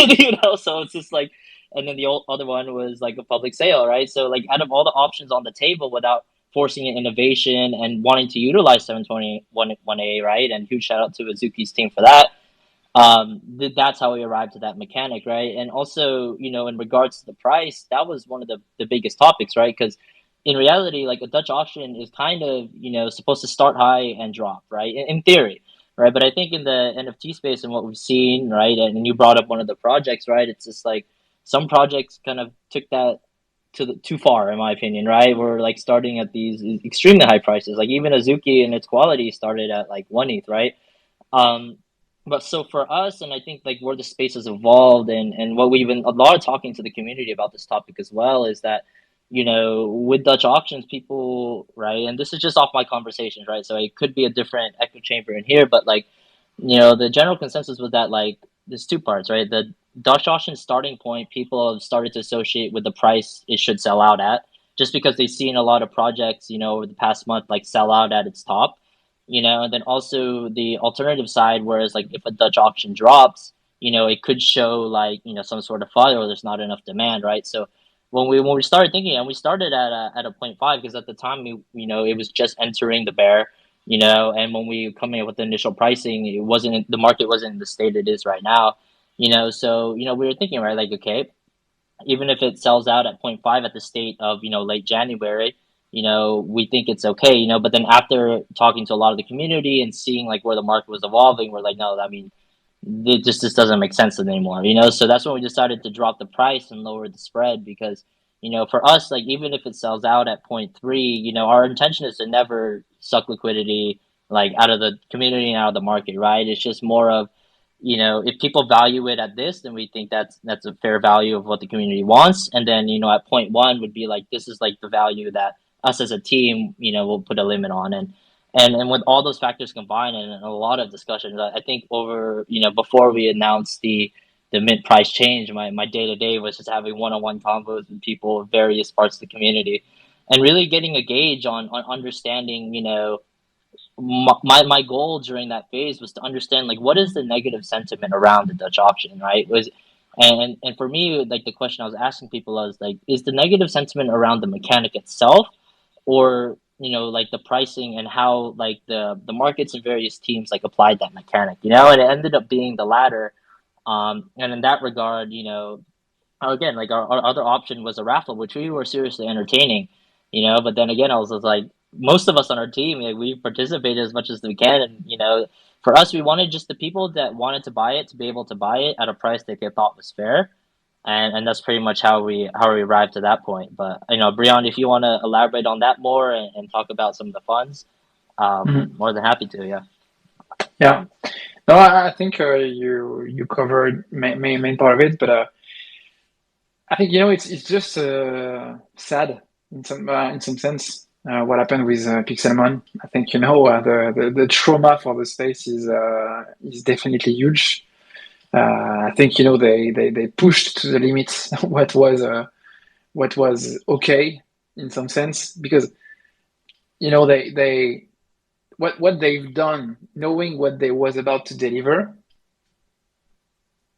so it's just like, and then the other one was like a public sale, right? So like out of all the options on the table without forcing an innovation and wanting to utilize 721A, right? And huge shout out to Azuki's team for that. That's how we arrived to that mechanic, right? And also, in regards to the price, that was one of the biggest topics, right? Because in reality, like a Dutch auction is kind of, supposed to start high and drop, right? In theory, right? But I think in the NFT space and what we've seen, right? And you brought up one of the projects, right? It's just like some projects kind of took that too far, in my opinion, right? We're like starting at these extremely high prices. Like even Azuki and its quality started at like 1 ETH, right? Um, but so for us, and I think like where the space has evolved, and what we've been a lot of talking to the community about this topic as well, is that with Dutch auctions, people, right, and this is just off my conversations, right? So it could be a different echo chamber in here, but like the general consensus was that like there's two parts, right? The Dutch auction starting point, people have started to associate with the price it should sell out at, just because they've seen a lot of projects, over the past month, like sell out at its top, and then also the alternative side, whereas like if a Dutch auction drops, it could show like, some sort of FUD, or there's not enough demand, right? So when we started thinking, and we started at a 0.5, because at the time it was just entering the bear, and when we coming up with the initial pricing, the market wasn't in the state it is right now, so we were thinking, right, like, okay, even if it sells out at 0.5 at the state of late January, we think it's okay, but then after talking to a lot of the community and seeing like where the market was evolving, we're like, no, I mean, it just doesn't make sense anymore, so that's when we decided to drop the price and lower the spread, because for us, like even if it sells out at 0.3, our intention is to never suck liquidity like out of the community and out of the market, right? It's just more of, if people value it at this, then we think that's a fair value of what the community wants. And then, at point one would be like, this is like the value that us as a team, will put a limit on. And with all those factors combined and a lot of discussions, I think over, before we announced the mint price change, my day to day was just having one-on-one convos with people in various parts of the community, and really getting a gauge on understanding, my goal during that phase was to understand like what is the negative sentiment around the Dutch auction, right? And for me, like the question I was asking people was like, is the negative sentiment around the mechanic itself, or like the pricing and how like the markets and various teams like applied that mechanic, and it ended up being the latter. And in that regard, again, like our other option was a raffle, which we were seriously entertaining, but then again, I was just like, most of us on our team, like, we participated as much as we can, and for us, we wanted just the people that wanted to buy it to be able to buy it at a price that they thought was fair, and that's pretty much how we arrived to that point. But Brian, if you want to elaborate on that more, and talk about some of the funds, Mhm. more than happy to. Yeah. Yeah. No, I think you covered main part of it, but I think it's just sad in some sense what happened with Pixelmon. I think the trauma for the space is definitely huge. I think they pushed to the limits what was okay in some sense, because they what they've done, knowing what they was about to deliver,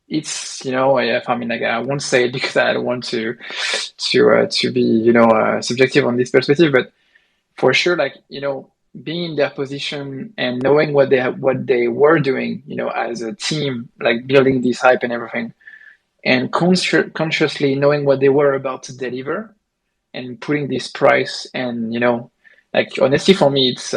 it's I mean, like, I won't say it because I don't want to be subjective on this perspective, but for sure, like, being in their position and knowing what they were doing, as a team, like building this hype and everything, and consciously knowing what they were about to deliver and putting this price, and like, honestly, for me, it's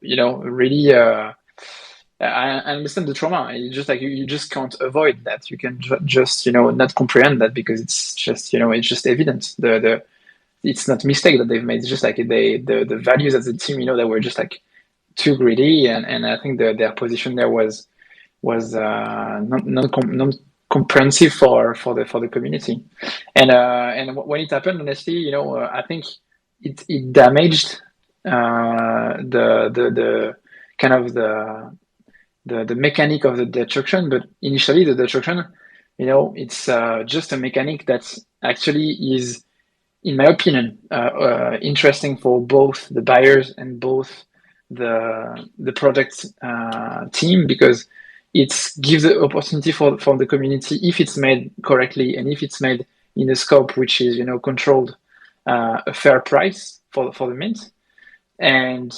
really, I understand the trauma. You just, like, you just can't avoid that. You can just not comprehend that, because it's just it's just evident. The It's not a mistake that they've made. It's just like the values as a team, they were just like too greedy, and I think their position there was non comprehensive for the community, and when it happened, honestly, I think it damaged the kind of the mechanic of the destruction. But initially, the destruction, it's just a mechanic that actually is, in my opinion, interesting for both the buyers and both the project team, because it gives the opportunity for the community, if it's made correctly and if it's made in a scope which is controlled, a fair price for the mint, and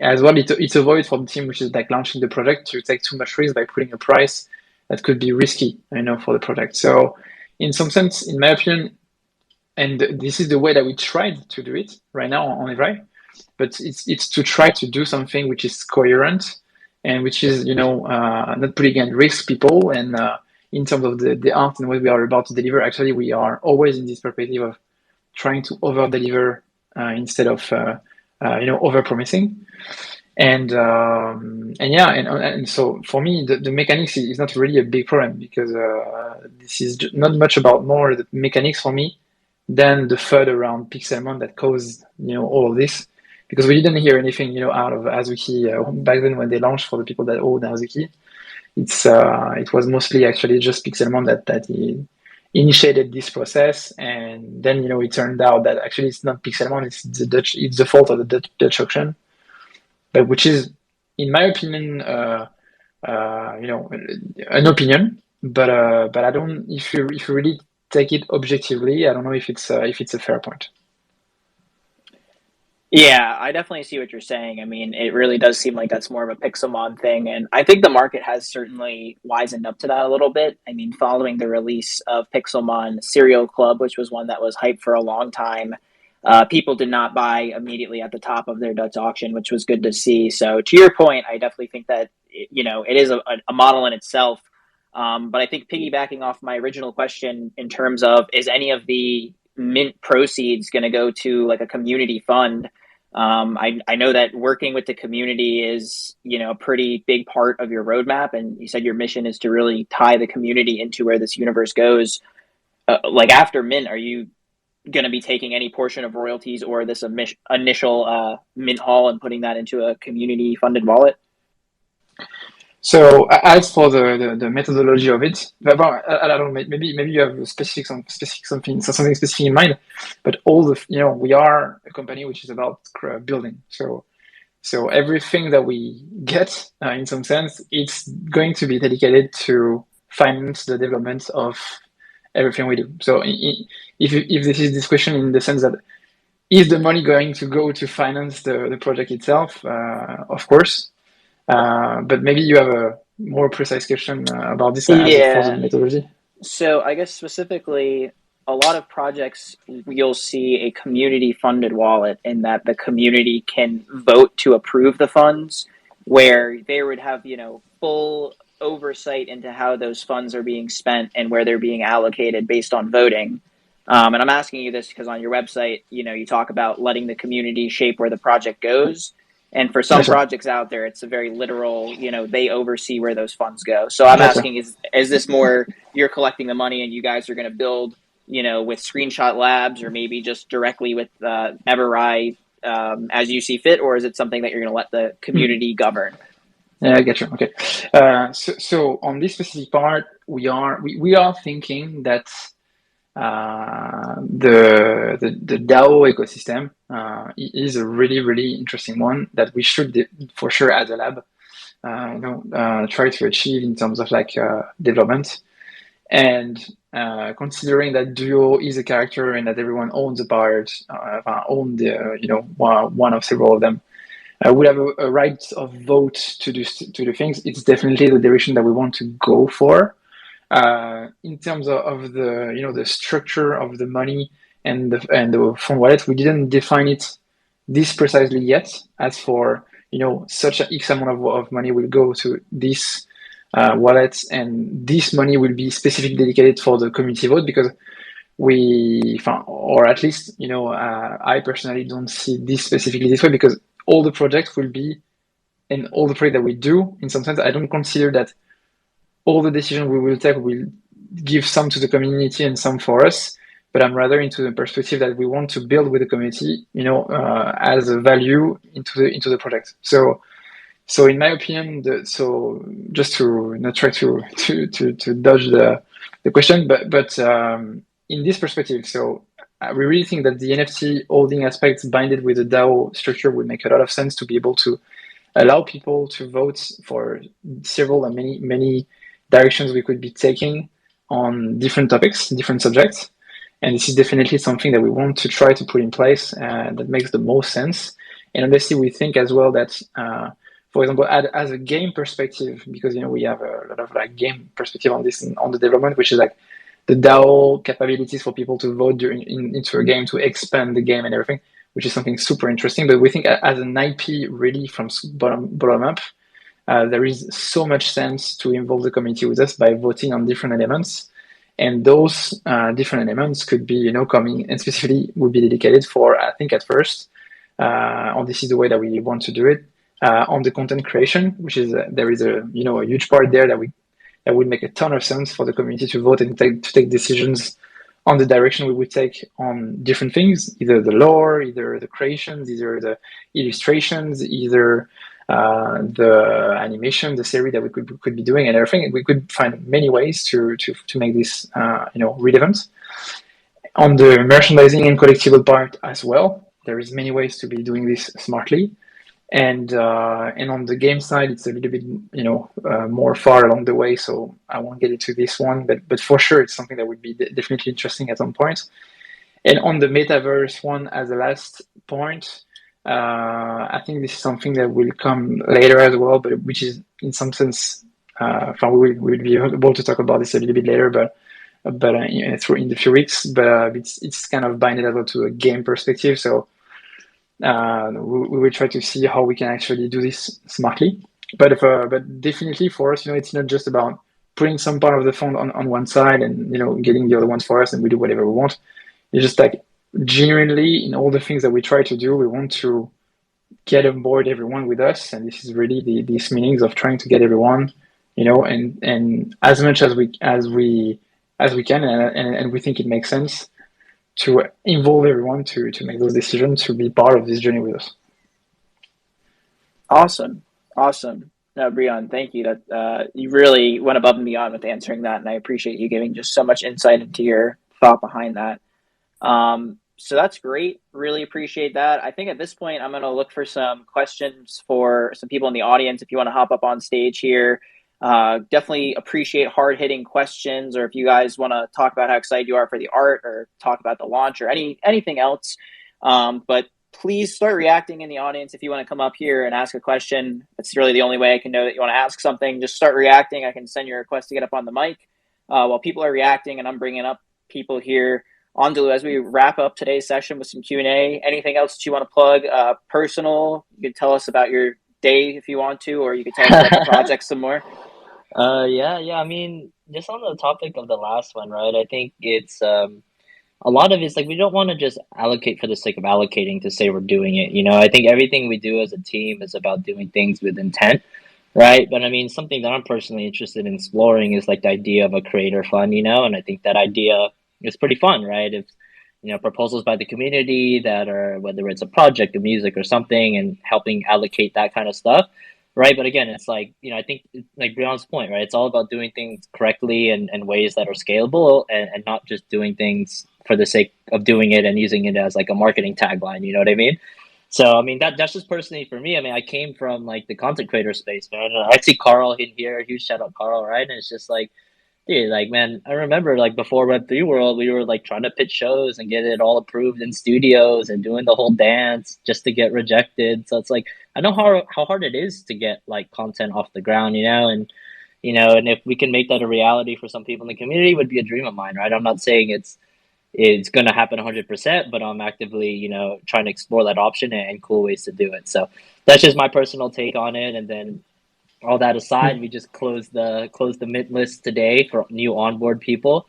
as well, it's avoid for the team which is like launching the project to take too much risk by putting a price that could be risky, for the project. So in some sense, in my opinion, and this is the way that we tried to do it right now on Everai, but it's to try to do something which is coherent and which is not putting at risk people, and in terms of the art and what we are about to deliver. Actually, we are always in this perspective of trying to over deliver, instead of over promising. And yeah, and so for me, the mechanics is not really a big problem, because this is not much about more the mechanics for me than the FUD around Pixelmon that caused all of this, because we didn't hear anything out of Azuki back then when they launched. For the people that own Azuki, it was mostly actually just Pixelmon that he initiated this process, and then it turned out that actually it's not Pixelmon, it's the fault of the Dutch auction, but which is, in my opinion, an opinion, but I don't. If you really take it objectively, I don't know if it's a fair point. Yeah, I definitely see what you're saying. I mean, it really does seem like that's more of a Pixelmon thing, and I think the market has certainly wisened up to that a little bit. I mean, following the release of Pixelmon Serial Club, which was one that was hyped for a long time, people did not buy immediately at the top of their Dutch auction, which was good to see. So, to your point, I definitely think that it is a model in itself. But I think, piggybacking off my original question in terms of, is any of the mint proceeds going to go to like a community fund? I know that working with the community is, a pretty big part of your roadmap. And you said your mission is to really tie the community into where this universe goes. Like, after mint, are you going to be taking any portion of royalties or this initial mint haul and putting that into a community funded wallet? So, as for the methodology of it, I don't know, maybe you have something specific in mind, but all we are a company which is about building. So everything that we get, in some sense, it's going to be dedicated to finance the development of everything we do. So if this is this question, in the sense that, is the money going to go to finance the project itself? Of course. But maybe you have a more precise question about this, as for the Yeah. methodology. So I guess specifically, a lot of projects, you'll see a community funded wallet, in that the community can vote to approve the funds, where they would have, full oversight into how those funds are being spent and where they're being allocated based on voting. And I'm asking you this because on your website, you talk about letting the community shape where the project goes. And for some Yes, sir. projects out there, it's a very literal, they oversee where those funds go. So I'm Yes, sir. asking, is this more you're collecting the money and you guys are going to build, with Screenshot Labs, or maybe just directly with Everai, as you see fit, or is it something that you're going to let the community govern? Yeah, I get you. Okay. So on this specific part, we are thinking that the DAO ecosystem is a really interesting one that we should for sure as a lab try to achieve in terms of like development. And considering that Duo is a character and that everyone owns a part, own the one of several of them, would have a right of vote to do things. It's definitely the direction that we want to go for. In terms of the structure of the money and the fund wallet, we didn't define it this precisely yet. As for such a X amount of money will go to this wallet, and this money will be specifically dedicated for the community vote, because or at least I personally don't see this specifically this way, because all the projects will be, and all the projects that we do, in some sense, I don't consider that all the decisions we will take will give some to the community and some for us, but I'm rather into the perspective that we want to build with the community, as a value into the project. So in my opinion, just to not try to dodge the question, but in this perspective, we really think that the NFT holding aspects binded with the DAO structure would make a lot of sense to be able to allow people to vote for several and many directions we could be taking on different topics, different subjects. And this is definitely something that we want to try to put in place that makes the most sense. And obviously, we think as well that, for example, as a game perspective, because we have a lot of like game perspective on this on the development, which is like the DAO capabilities for people to vote into a game to expand the game and everything, which is something super interesting. But we think as an IP, really from bottom up, there is so much sense to involve the community with us by voting on different elements. And those different elements could be, coming and specifically would be dedicated for, I think at first, this is the way that we want to do it, on the content creation, which is, there is a huge part there that would make a ton of sense for the community to vote and take decisions on the direction we would take on different things, either the lore, either the creations, either the illustrations, either the animation, the series that we could be doing, and everything. We could find many ways to make this relevant. On the merchandising and collectible part as well, there is many ways to be doing this smartly. And on the game side, it's a little bit more far along the way, so I won't get into this one, but for sure it's something that would be definitely interesting at some point. And on the metaverse one, as a last point, I think this is something that will come later as well, but which is in some sense, we'll be able to talk about this a little bit later, but in the few weeks. But it's kind of binded as well to a game perspective, so we will try to see how we can actually do this smartly. But definitely for us, it's not just about putting some part of the fund on one side and getting the other ones for us, and we do whatever we want. It's just like, genuinely, in all the things that we try to do, we want to get on board everyone with us, and this is really these meanings of trying to get everyone, and as much as we can, and we think it makes sense to involve everyone to make those decisions, to be part of this journey with us. Awesome. No, Brian, thank you. That you really went above and beyond with answering that, and I appreciate you giving just so much insight into your thought behind that. So that's great. Really appreciate that. I think at this point, I'm going to look for some questions for some people in the audience. If you want to hop up on stage here, definitely appreciate hard-hitting questions, or if you guys want to talk about how excited you are for the art, or talk about the launch, or anything else. But please start reacting in the audience. If you want to come up here and ask a question, that's really the only way I can know that you want to ask something. Just start reacting. I can send your request to get up on the mic while people are reacting, and I'm bringing up people here. Ondalu, as we wrap up today's session with some Q&A, anything else that you want to plug? Personal, you could tell us about your day if you want to, or you could tell us about the project some more. Yeah. I mean, just on the topic of the last one, right? I think it's a lot of it's like, we don't want to just allocate for the sake of allocating to say we're doing it. I think everything we do as a team is about doing things with intent, right? But I mean, something that I'm personally interested in exploring is like the idea of a creator fund, and I think that idea is pretty fun, right? If proposals by the community that are, whether it's a project, a music or something, and helping allocate that kind of stuff. right? But again, it's like, I think like Brian's point, right? It's all about doing things correctly and ways that are scalable, and not just doing things for the sake of doing it and using it as like a marketing tagline. You know what I mean? So I mean that's just personally for me. I mean, I came from like the content creator space, man. I see Carl in here, huge shout out Carl, right? And it's just like, dude, like, man, I remember like before Web3 World, we were like trying to pitch shows and get it all approved in studios and doing the whole dance just to get rejected. So it's like, I know how hard it is to get like content off the ground, and if we can make that a reality for some people in the community, it would be a dream of mine, right? I'm not saying it's going to happen 100%, but I'm actively, trying to explore that option and cool ways to do it. So that's just my personal take on it. And then all that aside, we just closed the mint list today for new onboard people.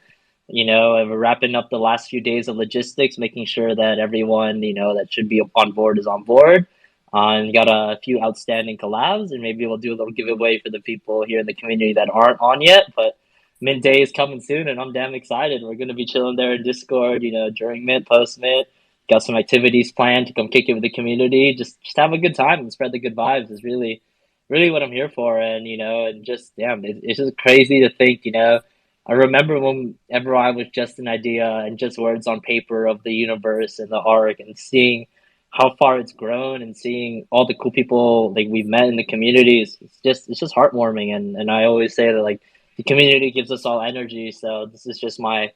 And we're wrapping up the last few days of logistics, making sure that everyone that should be on board is on board. And got a few outstanding collabs, and maybe we'll do a little giveaway for the people here in the community that aren't on yet. But Mint Day is coming soon, and I'm damn excited. We're gonna be chilling there in Discord, during Mint, post Mint. Got some activities planned to come kick it with the community. Just have a good time and spread the good vibes is really what I'm here for. And just damn, it's just crazy to think. I remember when Everai was just an idea and just words on paper of the universe and the arc, and seeing how far it's grown and seeing all the cool people like we've met in the community it's just heartwarming. And I always say that like the community gives us all energy. So this is just my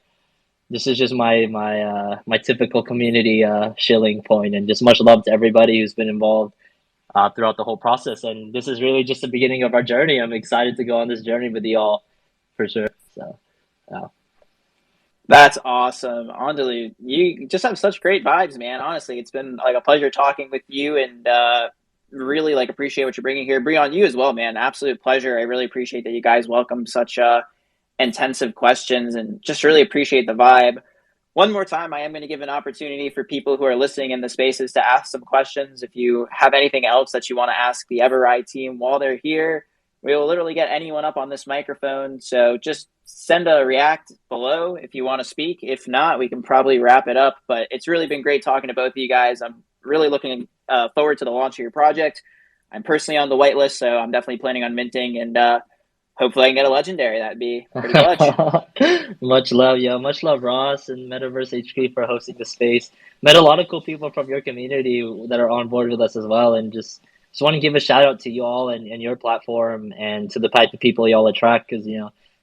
typical community shilling point, and just much love to everybody who's been involved throughout the whole process. And this is really just the beginning of our journey. I'm excited to go on this journey with you all for sure. So, yeah. That's awesome. Andalou, you just have such great vibes, man. Honestly, it's been like a pleasure talking with you, and really like appreciate what you're bringing here. Brian, you as well, man. Absolute pleasure. I really appreciate that you guys welcome such intensive questions, and just really appreciate the vibe. One more time, I am going to give an opportunity for people who are listening in the spaces to ask some questions. If you have anything else that you want to ask the Everai team while they're here, we will literally get anyone up on this microphone. So just send a react below if you want to speak. If not, we can probably wrap it up. But it's really been great talking to both of you guys. I'm really looking forward to the launch of your project. I'm personally on the whitelist, so I'm definitely planning on minting, and hopefully I can get a legendary. That'd be pretty clutch. Much love, yo. Much love, Ross and Metaverse HQ for hosting the space. Met a lot of cool people from your community that are on board with us as well, and just want to give a shout out to you all and your platform, and to the type of people y'all attract. Because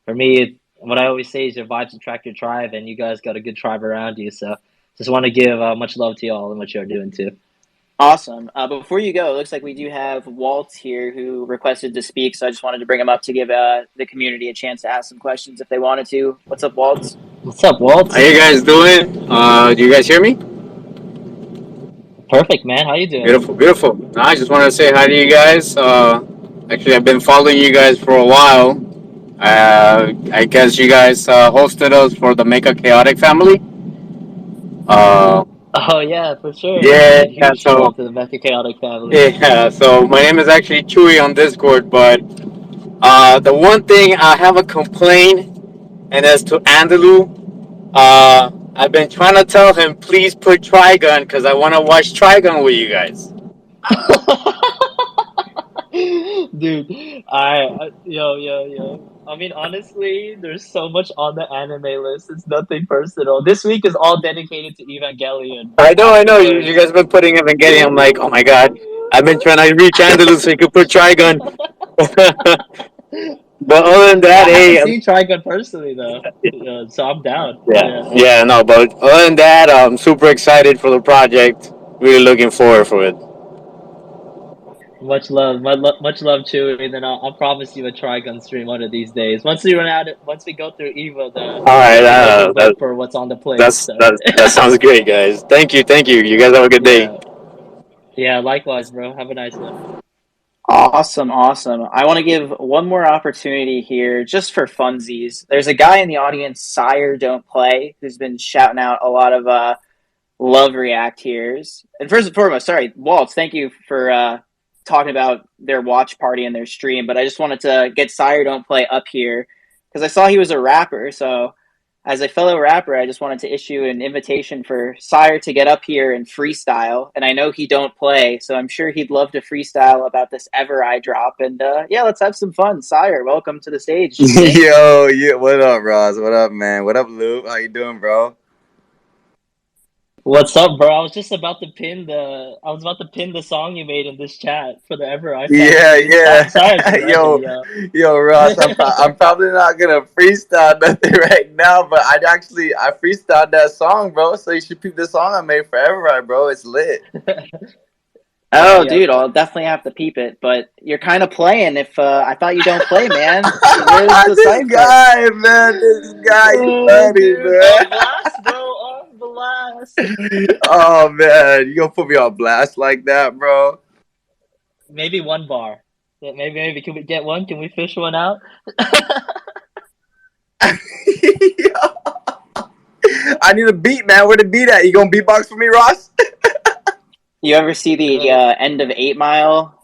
for me, what I always say is your vibes attract your tribe, and you guys got a good tribe around you. So just want to give much love to y'all and what you're doing too. Awesome. Before you go, it looks like we do have Walt here who requested to speak. So I just wanted to bring him up to give the community a chance to ask some questions if they wanted to. What's up, Walt? What's up, Walt? How you guys doing? Do you guys hear me? Perfect, man. How you doing? Beautiful, beautiful. I just wanted to say hi to you guys. Actually, I've been following you guys for a while. I guess you guys hosted us for the Make a Chaotic family. Oh yeah, for sure. Yeah, Huge shout so out to the Mecha Chaotic family. yeah, so my name is actually Chewy on Discord, but the one thing I have a complaint, and that's to Andalou. I've been trying to tell him, please put Trigun, because I want to watch Trigun with you guys. Dude, yo. I mean, honestly, there's so much on the anime list. It's nothing personal. This week is all dedicated to Evangelion. I know. You guys have been putting Evangelion. I'm like, oh my god. I've been trying to reach Andalus so he could put Trigun. But other than that, I hey. haven't seen Trigun personally though, so I'm down. Yeah, no, but other than that, I'm super excited for the project. Really looking forward for it. Much love, much love, Chewy. And then I'll promise you a Trigun stream one of these days. Once we go through Evo, All right, wait for what's on the plate. That sounds great, guys. Thank you. You guys have a good day. Yeah, likewise, bro. Have a nice one. Awesome. I want to give one more opportunity here just for funsies. There's a guy in the audience, Sire Don't Play, who's been shouting out a lot of love react here's. And first and foremost, sorry, Walt, thank you for talking about their watch party and their stream, but I just wanted to get Sire Don't Play up here because I saw he was a rapper, so as a fellow rapper, I just wanted to issue an invitation for Sire to get up here and freestyle. And I know he don't play, so I'm sure he'd love to freestyle about this Everai drop. And yeah, let's have some fun. Sire, welcome to the stage. Yo, yeah, what up, Ross? What up, man? What up, Luke? How you doing, bro? What's up, bro? I was about to pin the song you made in this chat for the Everai Yeah, family. Sire's yeah. a legend, yo, Ross. I'm probably not gonna freestyle nothing right now, but I freestyled that song, bro. So you should peep the song I made for Everai, bro. It's lit. Oh, Yeah. dude, I'll definitely have to peep it. But you're kind of playing. If I thought you don't play, man. Where's the This cipher? guy, man. This guy, you funny, Dude, man. on blast, bro. On blast. Oh man, you gonna put me on blast like that, bro? Maybe one bar. Yeah, maybe. Can we get one? Can we fish one out? I need a beat, man. Where the beat at? You gonna beatbox for me, Ross? You ever see the end of 8 Mile?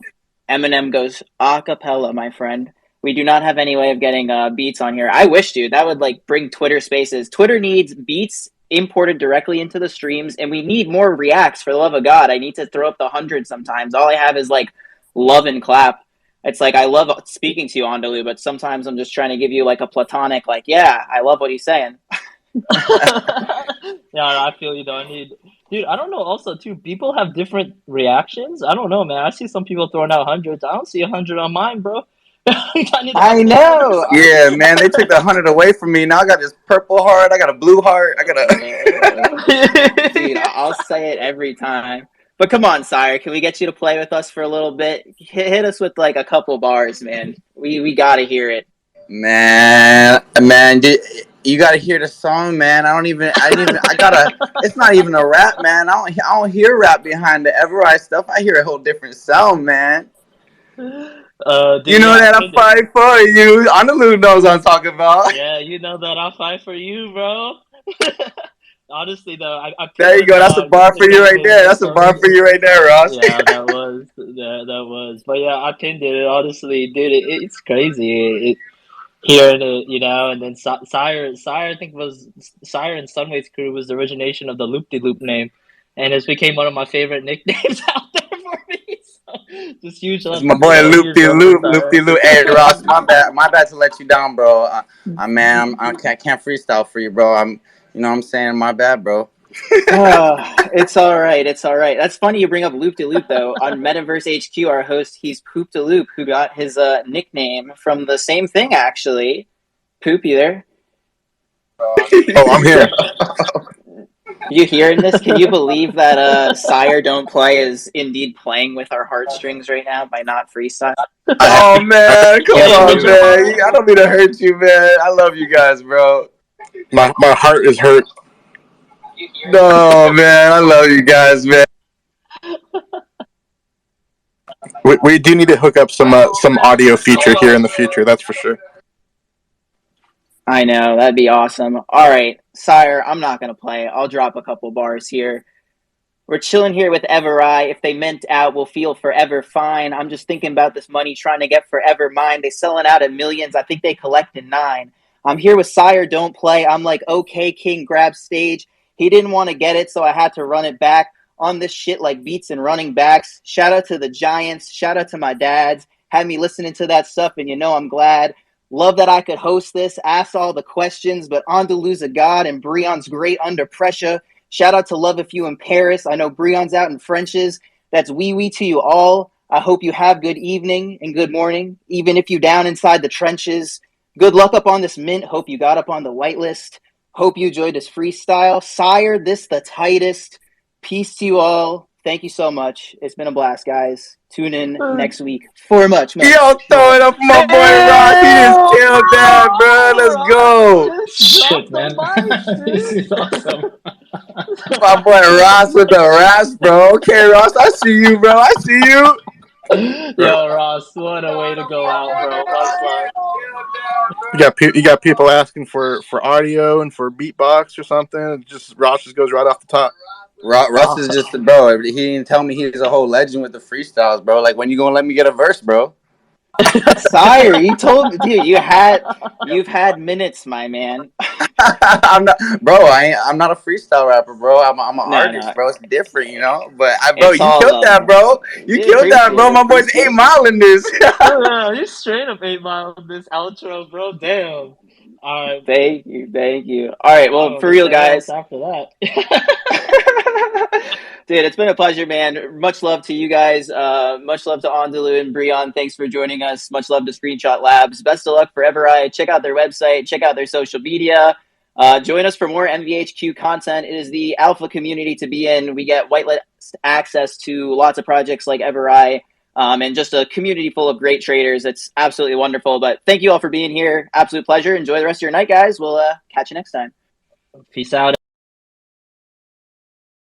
Eminem goes a cappella, my friend. We do not have any way of getting beats on here. I wish, dude. That would like bring Twitter Spaces. Twitter needs beats imported directly into the streams, and we need more reacts. For the love of God, I need to throw up the 100 sometimes. All I have is like love and clap. It's like I love speaking to you, Andalou, but sometimes I'm just trying to give you like a platonic, like, yeah, I love what he's saying. Yeah, I feel you though. Dude, I don't know. Also, too, people have different reactions. I don't know, man. I see some people throwing out hundreds. I don't see 100 on mine, bro. I know. Yeah, man. They took the 100 away from me. Now I got this purple heart. I got a blue heart. I got a. Dude, I'll say it every time. But come on, Sire, can we get you to play with us for a little bit? Hit us with like a couple bars, man. We gotta hear it. Man, you gotta hear the song, man. It's not even a rap, man. I don't hear rap behind the Everai stuff. I hear a whole different sound, man. Dude, You know that I fight for you. Andalou knows what I'm talking about. Yeah, you know that I'll fight for you, bro. Honestly, though, I There you go. That's a bar for you right there. That's a bar for you right there, Ross. Yeah, that was. But yeah, I pinned it. Honestly, dude, it's crazy. Hearing it, and then Sire, I think Sire and Sunway's crew was the origination of the Loop De Loop name, and it's became one of my favorite nicknames out there for me. So, just huge. It's my boy Loop De Loop. Hey Ross, my bad to let you down, bro. I can't freestyle for you, bro. You know what I'm saying? My bad, bro. It's all right. It's all right. That's funny you bring up Loop De Loop, though. On Metaverse HQ, our host, he's Poop De Loop, who got his nickname from the same thing, actually. Poop, you there? Oh, I'm here. You hearing this? Can you believe that Sire Don't Play is indeed playing with our heartstrings right now by not freestyle? Oh, man. Come on, man. I don't mean to hurt you, man. I love you guys, bro. My heart is hurt. No, man. I love you guys, man. We do need to hook up some audio feature here in the future. That's for sure. I know. That'd be awesome. All right, Sire, I'm not going to play. I'll drop a couple bars here. We're chilling here with Everai. If they meant out, we'll feel forever fine. I'm just thinking about this money, trying to get forever mine. They selling out at millions. I think they collect in 9. I'm here with Sire Don't Play. I'm like, okay, King, grab stage. He didn't want to get it, so I had to run it back on this shit like beats and running backs. Shout out to the Giants. Shout out to my dads. Had me listening to that stuff, and I'm glad. Love that I could host this, ask all the questions, but Andalous a god and Breon's great under pressure. Shout out to Love If You in Paris. I know Breon's out in French's. That's wee to you all. I hope you have good evening and good morning, even if you down inside the trenches. Good luck up on this mint. Hope you got up on the whitelist. Hope you enjoyed this freestyle. Sire, this the tightest. Peace to you all. Thank you so much. It's been a blast, guys. Tune in next week for much. Yo, throw it up for my boy Ross. He just killed that, bro. Let's go. Shit, man. This is awesome. My boy Ross with the raps, bro. Okay, Ross, I see you, bro. I see you. Yo, Ross, what a way to go out, bro. You got people asking for audio and for beatbox or something. Ross just goes right off the top. Russ is just bro. He didn't tell me he's a whole legend with the freestyles, bro. Like, when you gonna let me get a verse, bro? Sire, you told me, dude. You've had minutes, my man. I'm not, bro. I'm not a freestyle rapper, bro. I'm an No, artist, no, bro. It's different, you know. But bro, it's you all killed that, bro. You yeah, killed that, appreciate bro. it, My boy's appreciate 8 Mile in this. Oh yeah, you straight up 8 Mile in this outro, bro. Damn. Alright, Thank you, thank you. All right, well, I don't for know real, say else guys. after that. Dude, it's been a pleasure, man. Much love to you guys. Much love to Ondalu and Breon. Thanks for joining us. Much love to Screenshot Labs. Best of luck for Everai. Check out their website. Check out their social media. Join us for more MVHQ content. It is the alpha community to be in. We get whitelist access to lots of projects like Everai, and just a community full of great traders. It's absolutely wonderful. But thank you all for being here. Absolute pleasure. Enjoy the rest of your night, guys. We'll catch you next time. Peace out.